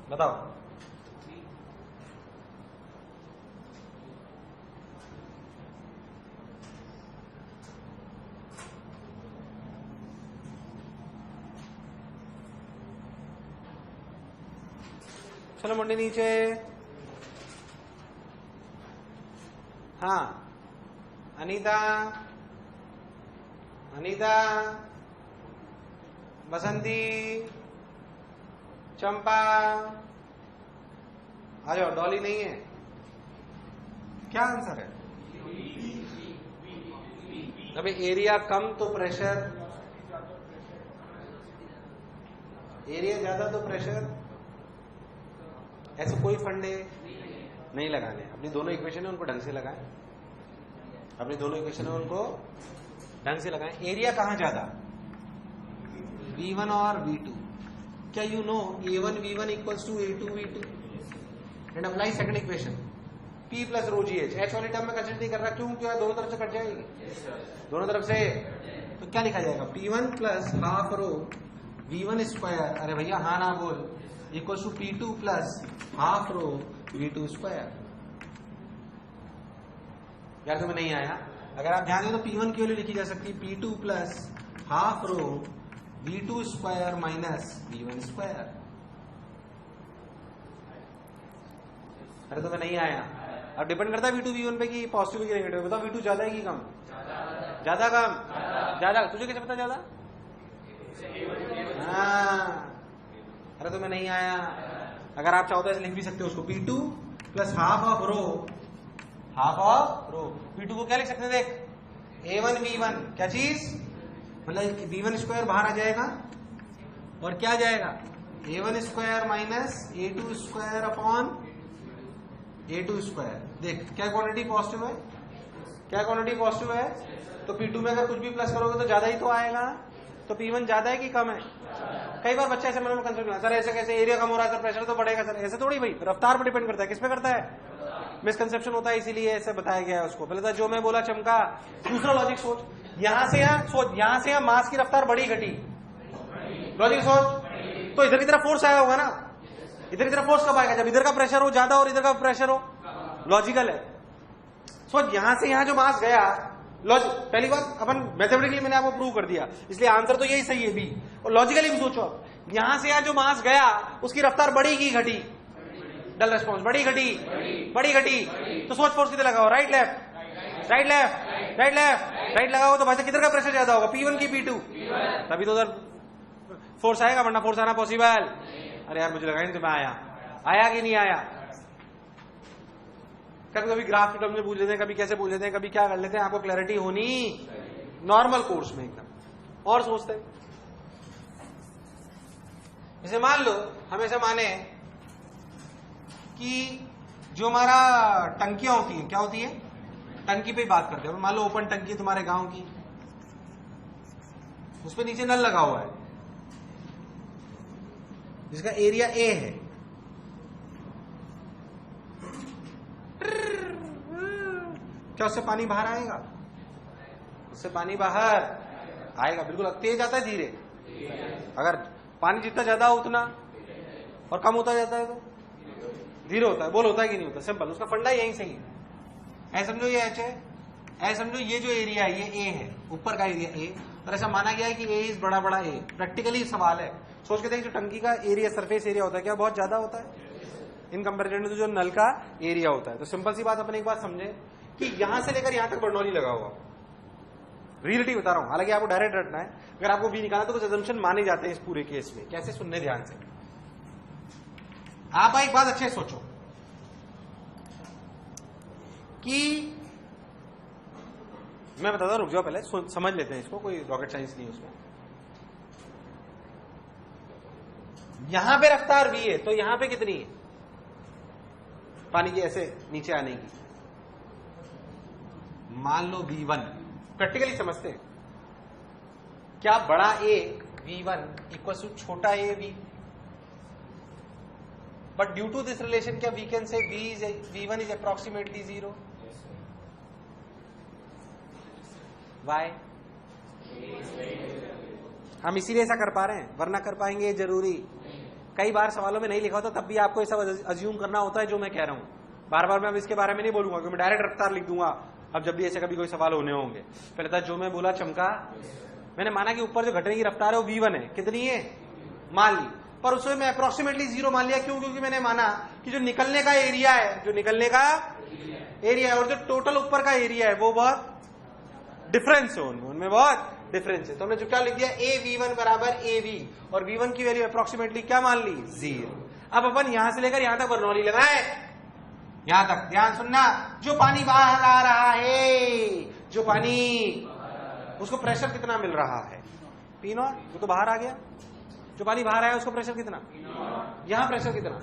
बताओ चलो मुंडी नीचे। हाँ अनीता, अनीता, बसंती, चंपा, आ जाओ। डॉली नहीं है? क्या आंसर है? अबे एरिया कम तो प्रेशर, एरिया ज्यादा तो प्रेशर। ऐसे कोई फंडे नहीं लगाने। अपनी दोनों इक्वेशन है उनको ढंग से लगाएं, अपनी दोनों इक्वेशन है उनको ढंग से लगाएं। एरिया कहां ज्यादा? V1 और V2। क्या you know A1 V1 equals to A2 V2 and apply second equation P plus rho g h. H वाली टर्म में कंसिडर नहीं कर रहा, क्यों? क्या दोनों तरफ से कट जाएगी? दोनों तरफ से। तो क्या लिखा जाएगा? P1 plus half rho V1 square, अरे भैया हाँ ना बोल, equals to P2 plus half rho V2 square. यार तुम्हें नहीं आया? अगर आप ध्यान दो तो P1 की वैल्यू लिखी जा सकती है P2 plus half rho V2 square minus V1 square. अरे तुम्हें नहीं आया। अब डिपेंड करता है V2 V1 पे कि पॉजिटिव की नेगेटिव। बताओ V2 ज्यादा है कि कम? ज्यादा कम? ज्यादा। तुझे कैसे पता ज्यादा? हाँ, अरे तुम्हें नहीं आया। अगर आप चाहो तो ऐसे लिख भी सकते हो उसको, P2 plus half of rho, half of rho. P2 को क्या लिख सकते हैं देख, A1 V1, क्या चीज, मतलब V1 स्क्वायर बाहर आ जाएगा और क्या जाएगा, A1 square minus A2 square upon A2 square. देख क्या क्वांटिटी पॉजिटिव है, क्या क्वांटिटी पॉजिटिव है, तो P2 में अगर कुछ भी प्लस करोगे तो ज्यादा ही तो आएगा। तो P1 ज्यादा है कि कम है? कई बार बच्चा ऐसे मन में कंसेप्ट सर ऐसे कैसे, एरिया कम हो रहा है सर, प्रेशर तो बढ़ेगा सर। ऐसे थोड़ी भाई, रफ्तार पर डिपेंड करता है। किस पे करता है? मिसकंसेप्शन होता है, इसीलिए ऐसे बताया गया है उसको। पहले था जो मैं बोला चमका। दूसरा लॉजिक सोच, यहां से यहां सोच, यहां से यहां मास की रफ्तार बढ़ी घटी, लॉजिक सोच, तो इधर की तरफ फोर्स आया होगा ना। इधर की तरफ फोर्स कब आएगा? जब इधर का प्रेशर हो ज्यादा और इधर का प्रेशर हो। लॉजिकल है। सोच यहां से यहां जो मास गया, लॉजिक, पहली बात अपन मैथमेटिकली मैंने आपको प्रूव कर दिया, इसलिए आंसर तो यही सही है बी। और लॉजिकली भी सोचो, यहां से यहां जो मास गया उसकी रफ्तार बढ़ी की घटी? डल रेस्पॉन्स, बढ़ी घटी, बढ़ी घटी। तो सोच फोर्स कितने लगा हो, right left, right left, right left, right लगा हो तो भाई किधर का प्रेशर ज्यादा होगा, P1 की P2? तभी तो उधर फोर्स आएगा, वरना फोर्स आना पॉसिबल। अरे यार मुझे लगा नहीं तुम्हें आया, आया कि नहीं आया? कभी कभी ग्राफ के टर्म में पूछ लेते हैं, कभी कैसे पूछ लेते हैं, कभी क्या कर लेते हैं, आपको क्लैरिटी होनी नॉर्मल कोर्स में एकदम। और सोचते हैं, जैसे मान लो हम ऐसा माने कि जो हमारा टंकियां होती है, क्या होती है, टंकी पे ही बात करते हैं। मान लो ओपन टंकी है तुम्हारे गांव की, उस पे नीचे नल लगा हुआ है जिसका एरिया A है। क्या उससे पानी बाहर आएगा? उससे पानी बाहर आएगा, बिल्कुल। तेज आता है धीरे? अगर पानी जितना ज्यादा हो उतना, और कम होता जाता है तो धीरे होता है। बोल होता है कि नहीं होता? सिंपल, उसका फंडा यही सही है। ऐसा समझो ये H है, ऐसा समझो ये जो एरिया है ये A है, ऊपर का एरिया A, और ऐसा माना गया है कि A इज बड़ा बड़ा A। प्रैक्टिकली सवाल है, सोच के देख, जो टंकी का एरिया, सरफेस एरिया होता है, क्या बहुत ज्यादा होता है इन कंपेरिजन टू जो नल का एरिया होता है? तो सिंपल सी बात, अपन एक बात समझे कि यहां से लेकर यहां तक बर्नौली लगा हुआ, रियलिटी बता रहा हूं, हालांकि आपको डायरेक्ट रटना है। अगर आपको भी निकालना तो कुछ अजम्पशन माने जाते हैं इस पूरे केस में। कैसे? सुनने ध्यान से। आप एक बात अच्छे सोचो कि मैं बताता हूं, रुक जाओ पहले समझ लेते हैं इसको, कोई रॉकेट साइंस नहीं उसमें। यहां पे रफ्तार V है, तो यहां पे कितनी है पानी की ऐसे नीचे आने की? मान लो V1, प्रैक्टिकली समझते हैं, क्या बड़ा A V1 इक्वल टू छोटा A V? But due to this relation क्या we can say V1 is approximately 0? Y? हम इसीलिए ऐसा कर पा रहे हैं, वरना कर पाएंगे ये जरूरी। कई बार सवालों में नहीं लिखा होता, तब भी आपको ऐसा अज्यूम करना होता है जो मैं कह रहा हूं। बार बार मैं अब इसके बारे में नहीं बोलूंगा, क्योंकि मैं डायरेक्ट रफ्तार लिख दूंगा अब जब भी ऐसे कभी कोई सवाल होने होंगे। पहले था जो मैं बोला चमका, मैंने माना कि ऊपर जो घटने की रफ्तार है वो V1 है, कितनी है मान ली, पर उसमें मैं अप्रोक्सीमेटली 0 मान लिया। क्यों? क्योंकि मैंने माना कि जो निकलने का एरिया है, जो निकलने का एरिया है और जो टोटल ऊपर का एरिया है वो बहुत डिफरेंस है, उनमें बहुत डिफरेंस है। तो हमने जो क्या लिख दिया, A V1 बराबर AV, और V1 की वैल्यू अप्रोक्सीमेटली क्या मान ली, 0। अब अपन यहां से लेकर यहां तक बर्नौली लगाए, यहां तक ध्यान सुनना। जो पानी बाहर आ रहा है, जो पानी, उसको प्रेशर कितना मिल रहा है, P0, वो तो बाहर आ गया। जो पानी बाहर आया उसको प्रेशर कितना, यहां प्रेशर कितना,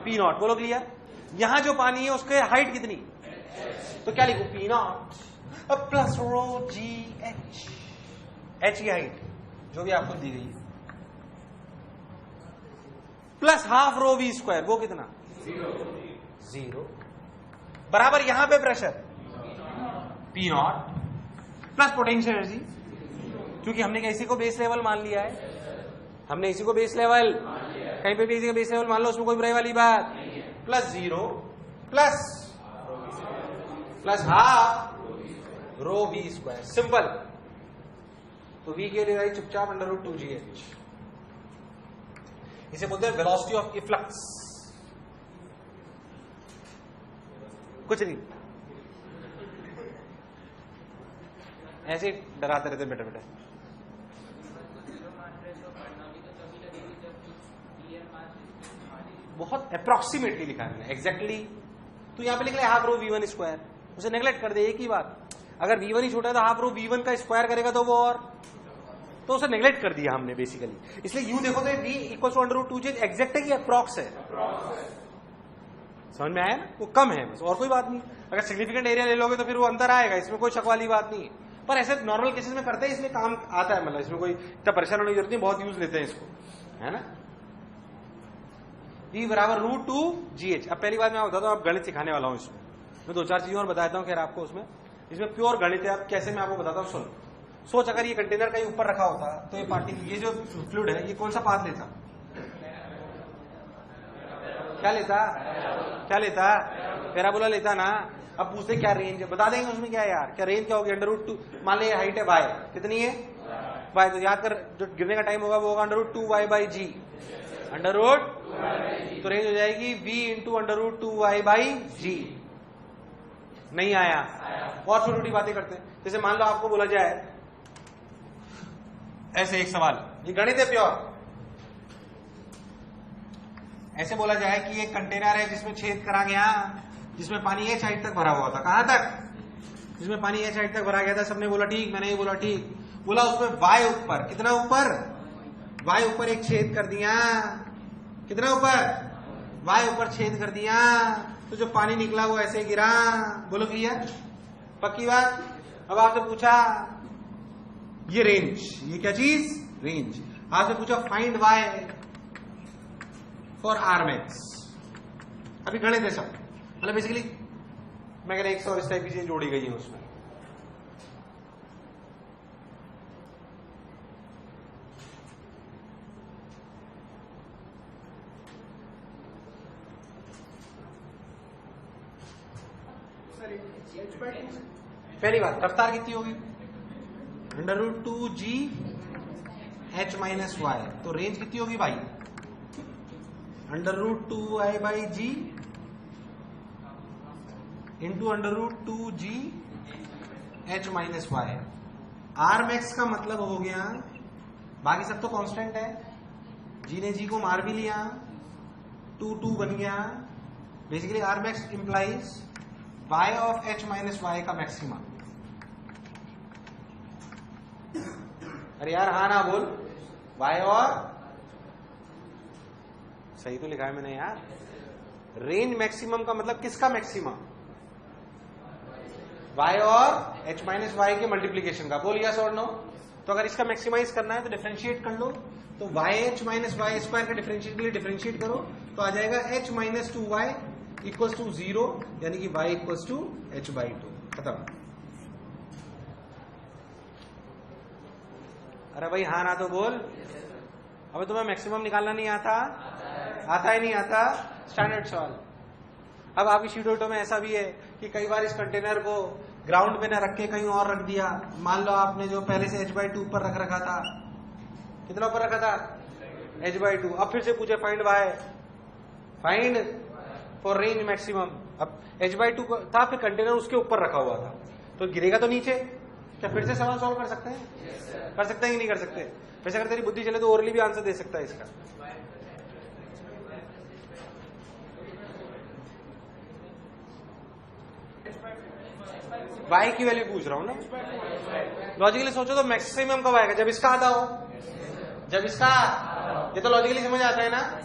P0। बोलो क्लियर? यहां जो पानी है उसके हाइट कितनी, तो क्या लिखू, P0 plus rho g h, H की हाइट जो भी आपको दी गई है, प्लस हाफ रो V स्क्वायर, वो कितना, 0, बराबर यहां पे pressure P0 plus potential energy, क्योंकि हमने इसी को बेस लेवल मान लिया है, हमने इसी को बेस लेवल, कहीं पे भी इसी का बेस लेवल मान लो, उसमें कोई बुराई वाली बात, प्लस 0 प्लस हाफ रो V स्क्वायर, सिंपल। तो V के लिए चुपचाप √2gh, इसे बोलते हैं वेलोसिटी ऑफ इफ्लक्स। कुछ नहीं, ऐसे डराते रहते बेटे बेटे। बहुत अप्रोक्सीमेटली लिखा है मैंने, एग्जैक्टली तो यहां पे लिख लिया हाफ रो v1 स्क्वायर, उसे नेग्लेक्ट कर दे। एक ही बात, अगर v1 ही छोटा है तो हाफ रो v1 का स्क्वायर करेगा तो वो, और तो उसे नेग्लेक्ट कर दिया हमने बेसिकली। इसलिए यू देखो तो v equal to under root 2j exact है कि अप्रॉक्स है? समझ में आया ना? वो कम है बस, और कोई बात नहीं। अगर सिग्निफिकेंट एरिया ले लोगे तो फिर वो अंतर आएगा, इसमें कोई शक वाली बात नहीं है। पर ऐसे नॉर्मल केसेस में करते हैं, इसलिए काम आता है, मतलब इसमें कोई इतना परेशान होने की जरूरत नहीं, बहुत यूज लेते हैं इसको, है ना। v बराबर रूट 2gh। अब पहली बात मैं बताता हूँ, अब गणित सिखाने वाला हूँ इसमें, मैं दो चार चीजें और बताता हूँ खैर आपको उसमें। इसमें प्योर गणित है। अब कैसे मैं आपको बताता हूँ, सुन। सोच अगर ये कंटेनर कहीं ऊपर रखा होता तो ये पार्टिकल, ये जो फ्लूइड है, ये कौन सा पाथ लेता? क्या लेता? क्या लेता? पैराबोला लेता ना। अब पूछते क्या रेंज है, बता देंगे उसमें क्या है यार, क्या रेंज क्या होगी? अंडर रूट 2, मान लीजिए हाइट है y, कितनी है? y, तो याद कर जो गिरने का टाइम होगा वो होगा under root 2y/g, under root, तो रेंज हो जाएगी v into under root 2y/g। नहीं आया? और छोटी छोटी बातें करते हैं। जैसे मान लो आपको बोला जाए ऐसे एक सवाल, ये गणित है प्योर, ऐसे बोला जाए कि एक कंटेनर है जिसमें छेद करा गया, जिसमें पानी h हाइट तक भरा हुआ था। कहां तक? जिसमें पानी h हाइट तक भरा गया था। सबने बोला ठीक, मैंने ये बोला ठीक। बोला उसमें y ऊपर, कितना ऊपर? y ऊपर एक छेद कर दिया। कितना ऊपर? y ऊपर छेद कर दिया, तो जो पानी निकला वो ऐसे गिरा। बोलो क्लियर? पक्की बात? अब आपसे पूछा ये रेंज, ये क्या चीज? रेंज। आपसे पूछा find y for r max. अभी गणित है सब, मतलब बेसिकली मैं कह रहा 100 इस टाइप की चीजें जोड़ी गई है उसमें। पहली बात, रफ्तार कितनी होगी? Under root 2g h minus y, तो रेंज कितनी होगी भाई? Under root 2y/g into under root 2g h minus y. R max का मतलब हो गया, बाकी सब तो कांस्टेंट है, g ने g को मार भी लिया, 2 बन गया। Basically R max implies y of h minus y का मैक्सिमम। अरे यार हाँ ना बोल, y और, सही तो लिखा है मैंने यार। रेंज मैक्सिमम का मतलब किसका मैक्सिमम? y और h माइनस वाई के मल्टीप्लीकेशन का। बोल यस और नो? तो अगर इसका मैक्सिमाइज करना है तो डिफरेंशिएट कर लो, तो yh माइनस वाई स्क्वायर का डिफरेंशिएट के लिए डिफरेंशिएट करो, तो आ जाएगा h minus 2y equals to 0, यानी कि y इक्वल्स टू h/2। खत्म। अरे भाई हाँ ना तो बोल। अबे तुम्हें मैक्सिमम निकालना नहीं आता? आता ही नहीं आता? स्टैंडर्ड सवाल। अब आपकी शीट ऑटो में ऐसा भी है कि कई बार इस कंटेनर को ग्राउंड पे न रख के कहीं और रख दिया। मान लो आपने जो पहले से h/2 ऊपर रख रखा था, कितना ऊपर रखा था? h/2। अब फिर से पूछे find y, find for range maximum. अब h/2 था, फिर कंटेनर उसके ऊपर रखा हुआ था, तो गिरेगा तो नीचे। क्या फिर से सवाल सॉल्व कर सकते हैं? कर सकते हैं कि नहीं कर सकते? वैसे अगर तेरी बुद्धि चले तो ओरली भी आंसर दे सकता है इसका। y की वैल्यू पूछ रहा हूं ना। लॉजिकली सोचो तो मैक्सिमम कब आएगा? जब इसका आधा हो। जब इसका, ये तो लॉजिकली समझ आता है ना।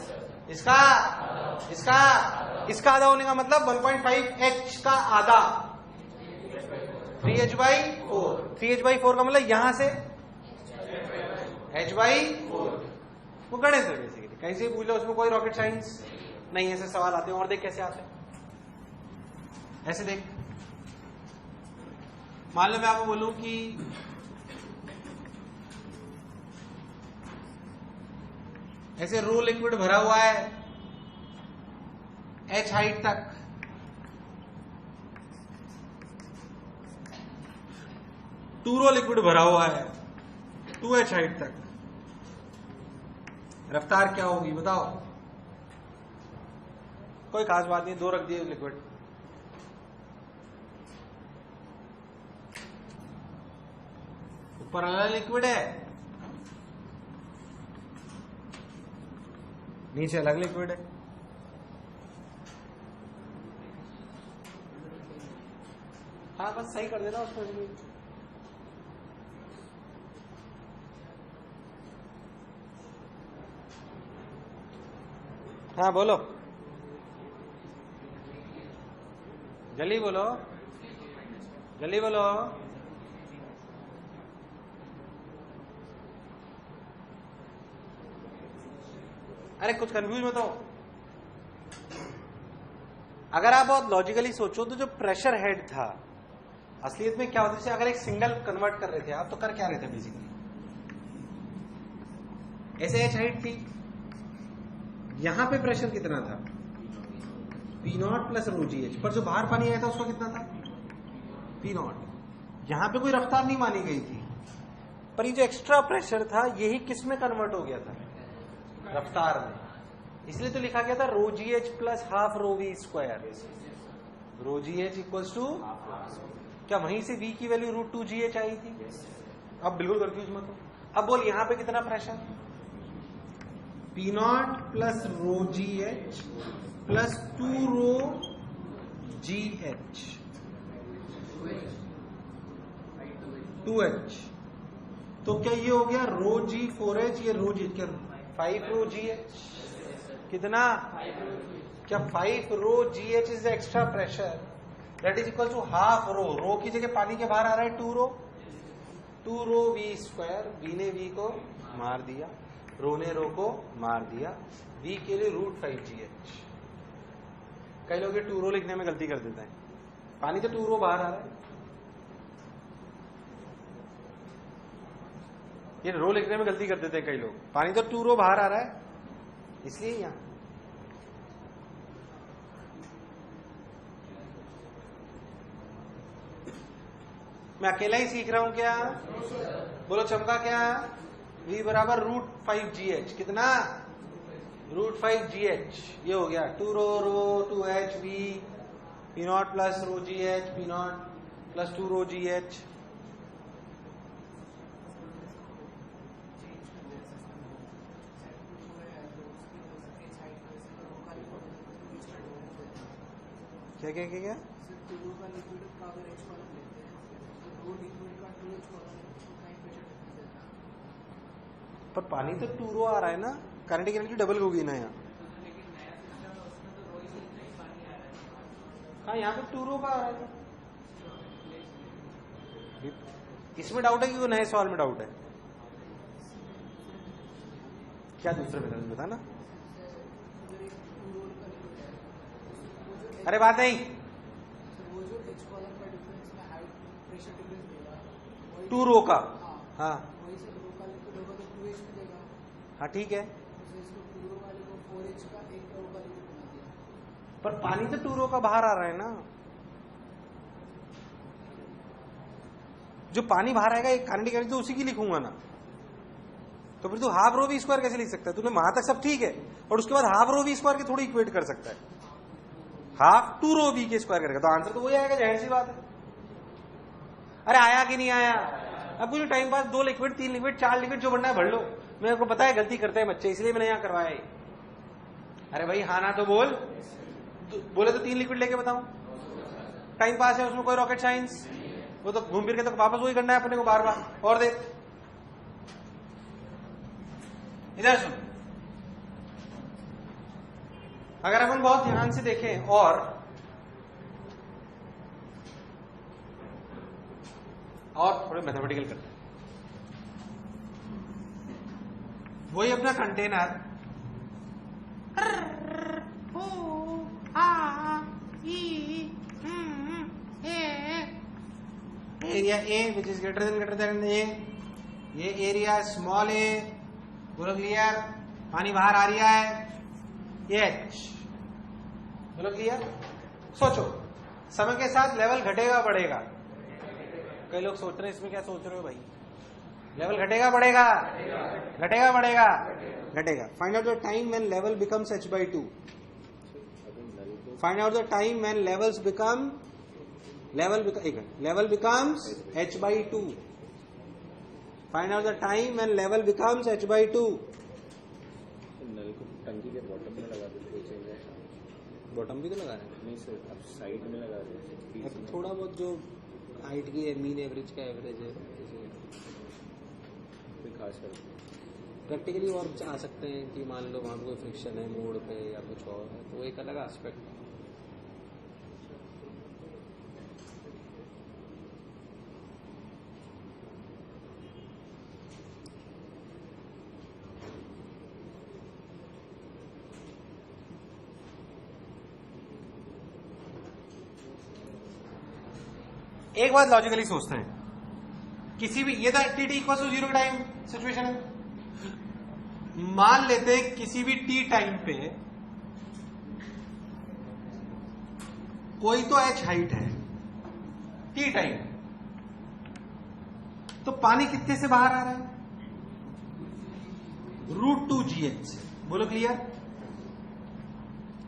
इसका इसका इसका आधा होने का मतलब 1.5h का आधा, 3h/4। 3h/4 का मतलब यहां से h/4। वो गणित है बेसिकली, कहीं से पूछ लो, उसमें कोई रॉकेट साइंस नहीं। ऐसे सवाल आते हैं। और देख कैसे आते हैं, ऐसे देख। मान लो मैं आपको बोलूं कि ऐसे रो लिक्विड भरा हुआ है h हाइट तक, टू रो लिक्विड भरा हुआ है 2h हाइट तक, रफ्तार क्या होगी बताओ? कोई खास बात नहीं, 2 रख दिए लिक्विड, ऊपर वाला लिक्विड है, नीचे अलग लिक्विड है। हाँ बस सही कर देना उसको। हाँ बोलो, जल्दी बोलो, जल्दी बोलो। अरे कुछ कंफ्यूज मत हो। अगर आप बहुत लॉजिकली सोचो तो जो प्रेशर हेड था असलियत में क्या होता है, जैसे अगर एक सिंगल कन्वर्ट कर रहे थे आप तो कर क्या रहे थे बेसिकली, ऐसे एच हाइट थी, यहां पे प्रेशर कितना था P0 plus rho g H, पर जो बाहर पानी आया था उसका कितना था P0। यहां पे कोई रफ्तार नहीं मानी गई थी, पर ये जो एक्स्ट्रा प्रेशर था यही किस में कन्वर्ट हो गया था, रफ्तार में। इसलिए तो लिखा गया था rho g h plus half rho v square, rho g h equals to, क्या वहीं से v की वैल्यू √2gh आई थी? अब बिल्कुल कंफ्यूज मत हो। अब बोल यहां पे कितना pressure, P0 plus rho g h plus 2 रो जी एच 2h, तो क्या ये हो गया रो जी 4h, ये रो जी क्या 5 रो जी एच, कितना, क्या 5 rho g h is the extra pressure, that is equal to half rho, rho की जगह पानी के बाहर आ रहा है 2 रो वी स्क्वायर, वी ने वी को मार दिया, रो ने रो को मार दिया, वी के लिए √5gh। कई लोग ये 2 रो लिखने में गलती कर देते हैं, पानी तो 2 रो बाहर आ रहा है, ये रो लिखने में गलती कर देते हैं कई लोग, पानी तो 2 रो बाहर आ रहा है, इसलिए यहां मैं अकेला ही सीख रहा हूं क्या, बोलो चमका क्या, v बराबर √5gh, कितना √5gh, ये हो गया 2 रो 2h v P0 plus rho g H, P0 plus 2 रो जी एच। क्या क्या क्या क्या, पर पानी तो 2 रो आ रहा है ना, काइनेटिक एनर्जी डबल होगी ना यहाँ। हाँ यहाँ पे 2 रो का आ रहा है, इसमें डाउट है कि वो नए सवाल में डाउट है, क्या दूसरे मेथड में बताना। अरे बात नहीं, 2 रो का, हाँ हाँ ठीक है, पर पानी तो 2 रो का बाहर आ रहा है ना, जो पानी बाहर आएगा एक काइनेटिक एनर्जी तो उसी की लिखूंगा ना, तो फिर तू हाफ रो वी स्क्वायर कैसे लिख सकता है, तूने वहां तक सब ठीक है और उसके बाद हाफ रो वी स्क्वायर के थोड़ी इक्वेट कर सकता है, हाफ 2 रो वी के स्क्वायर करेगा तो आंसर तो वही आएगा, जाहिर सी बात है। अरे आया कि नहीं आया, अब कुछ time pass 2 liquid 3 liquid 4 liquid जो बनना है भर लो, मेरे को पता है गलती करते हैं बच्चे, इसलिए मैंने यहां करवाया है। अरे भाई हाँ ना तो बोल, बोले तो 3 लिक्विड लेके बताऊं, टाइम पास है उसमें कोई रॉकेट साइंस, वो तो घूम फिर के तो वापस वही करना है अपने को बार बार। और देख इधर सुन, अगर अपन बहुत ध्यान से देखें और थोड़े मैथमेटिकल करते हैं, वही अपना container area A which is greater than A, ये एरिया स्मॉल ए, बोलो क्लियर, पानी बाहर आ रहा है एच, बोलो क्लियर। सोचो समय के साथ लेवल घटेगा बढ़ेगा, कई लोग सोच रहे हैं इसमें क्या सोच रहे हो भाई, लेवल घटेगा बढ़ेगा, घटेगा बढ़ेगा, घटेगा। Find out the time when level becomes h/2, find out the time when level becomes h/2, find out the time when level becomes h/2। नल को टंकी के बॉटम में लगा दो, कोई चेंज है? बॉटम भी तो लगा रहे हैं। नहीं सर, अब साइड में लगा दो। अब थोड़ा बहुत जो हाइट की मीन एवरेज का एवरेज है, कोई खास फर्क नहीं। प्रैक्टिकली और आ सकते हैं कि मान लो वहाँ पे कोई फ्रिक्शन है मोड़ पे या कुछ और है, तो वो एक अलग एस्पेक्ट है। एक बात लॉजिकली सोचते हैं, किसी भी, ये था टी टी इक्वल टू 0 का टाइम सिचुएशन है। मान लेते हैं किसी भी टी टाइम पे कोई तो h हाइट है टी टाइम, तो पानी कितने से बाहर आ रहा है? √2gh से। बोलो क्लियर?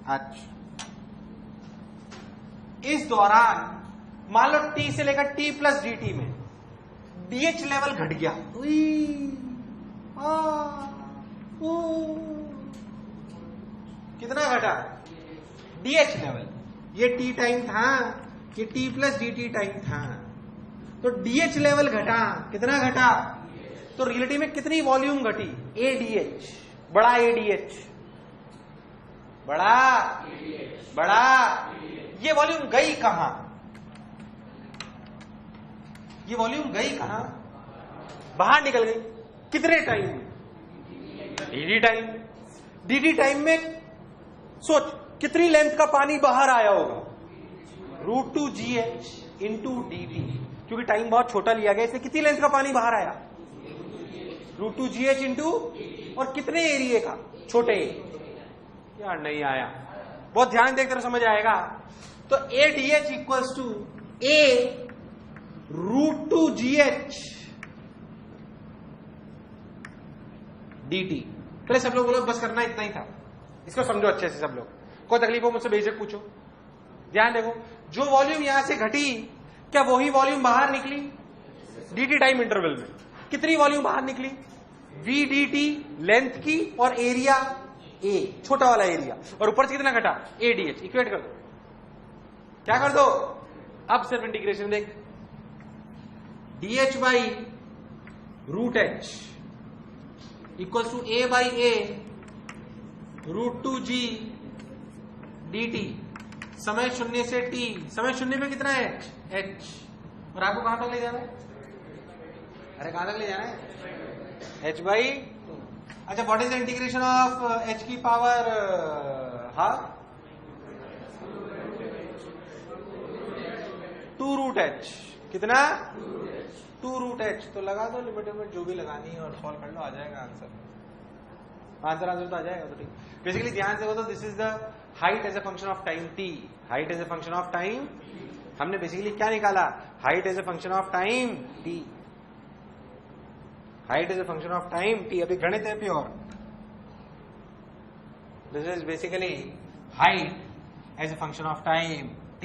अच्छा, इस दौरान मान लो t से लेकर t प्लस dt में dh लेवल घट गया। कितना घटा? dh level. ये t टाइम था, ये t प्लस dt टाइम था, तो dh लेवल घटा। कितना घटा? तो रिलेटिव में कितनी वॉल्यूम घटी? ADH, बड़ा ADH, बड़ा ये वॉल्यूम गई कहां? ये वॉल्यूम गई कहां? बाहर निकल गई। कितने टाइम में? dd time. dd टाइम में सोच कितनी लेंथ का पानी बाहर आया होगा? √2gh इंटू dt, क्योंकि टाइम बहुत छोटा लिया गया इसलिए कितनी लेंथ का पानी बाहर आया? √2gh इंटू, और कितने एरिया का? छोटे। यार नहीं आया, बहुत ध्यान देकर समझ आएगा। तो ADH equals to A √2gh dt। पहले सब लोग बोलो, बस करना इतना ही था, इसको समझो अच्छे से सब लोग। कोई तकलीफ हो मुझसे बेशक पूछो। ध्यान देखो, जो वॉल्यूम यहां से घटी, क्या वही वॉल्यूम बाहर निकली? dt टाइम इंटरवल में कितनी वॉल्यूम बाहर निकली? vdt लेंथ की और एरिया a, छोटा वाला एरिया, और ऊपर से कितना घटा? ADH। इक्वेट कर दो। क्या कर दो? अब सिर्फ इंटीग्रेशन देख, dh by √h equal to a by a √2g dt। समय 0 से t, समय 0 पे कितना है? h। और आपको कहां तक ले जाना है? अरे कहां तक ले जाना है? h by. अच्छा, what is the integration of h की पावर हाफ? 2√h। कितना? 2√h। तो लगा दो लिमिट में जो भी लगानी है और सॉल्व कर लो, आ जाएगा आंसर। आंसर तो आ जाएगा। तो ठीक, बेसिकली ध्यान से बोलो, this is the height as a function of time t। Height as a function of time, हमने बेसिकली क्या निकाला? Height as a function of time t। Height is a function of time t। अभी गणित है pure. This is basically height as a function of time t।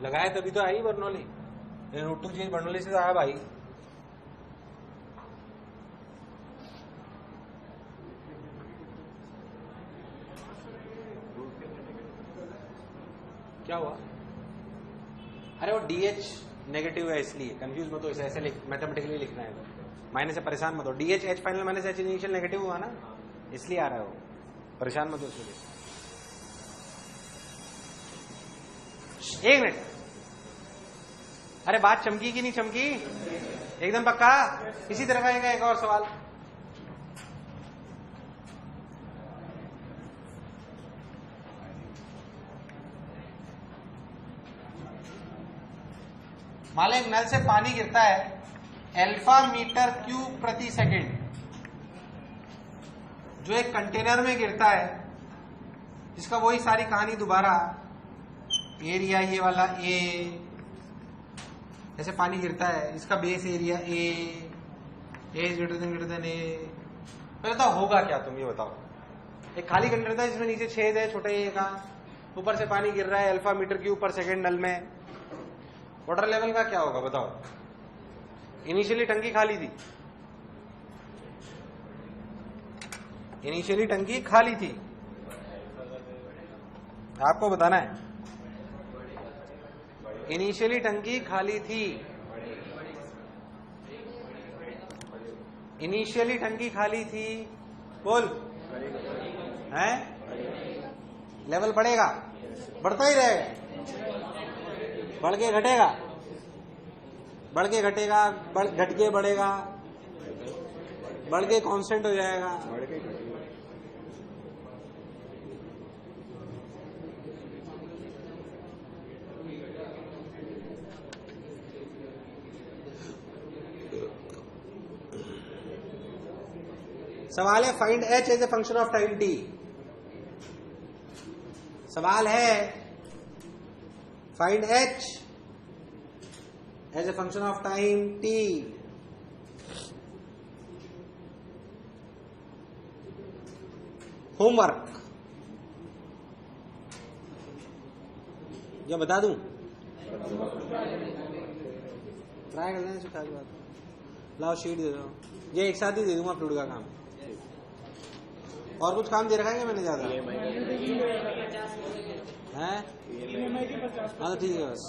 लगाए तभी तो आई Bernoulli, √2g Bernoulli से तो आया भाई। क्या हुआ? अरे वो DH नेगेटिव है इसलिए कंफ्यूज मत हो, इसे ऐसे मैथमेटिकली लिखना है, माइनस से परेशान मत हो। DH H final minus H initial negative हुआ ना, इसलिए आ रहा है वो, परेशान मत हो इसलिए। एक मिनट, अरे बात चमकी कि नहीं चमकी? एकदम पक्का? इसी तरह का एक और सवाल। मान लो एक नल से पानी गिरता है अल्फा मीटर क्यूब प्रति सेकंड, जो एक कंटेनर में गिरता है, जिसका वही सारी कहानी दोबारा, एरिया ये वाला A, ऐसे पानी गिरता है, इसका base area A is greater then A। पहले तो होगा क्या, तुम ये बताओ। एक खाली कंटेनर था जिसमें नीचे छेद है छोटे A का, ऊपर से पानी गिर रहा है अल्फा मीटर क्यूब पर सेकेंड नल में, वाटर लेवल का क्या होगा बताओ? इनिशियली टंकी खाली थी, इनिशियली टंकी खाली थी, आपको बताना है। इनिशियली टंकी खाली थी, इनिशियली टंकी खाली थी, बोल है? लेवल बढ़ेगा, बढ़ता ही रहेगा, बढ़ के घटेगा, बढ़ के घटेगा, घट के बढ़ेगा, बढ़ के कांस्टेंट हो जाएगा। सवाल है find h as a function of time t. सवाल है find h as a function of time t. Homework या बता दूं? ट्राई कर लेना, सिखा के बात। लाओ शीट दे दो, ये एक साथ ही दे दूंगा फ्लूइड का काम। और कुछ काम दे रखा है क्या मैंने ज्यादा? हैं? हाँ तो ठीक है बस।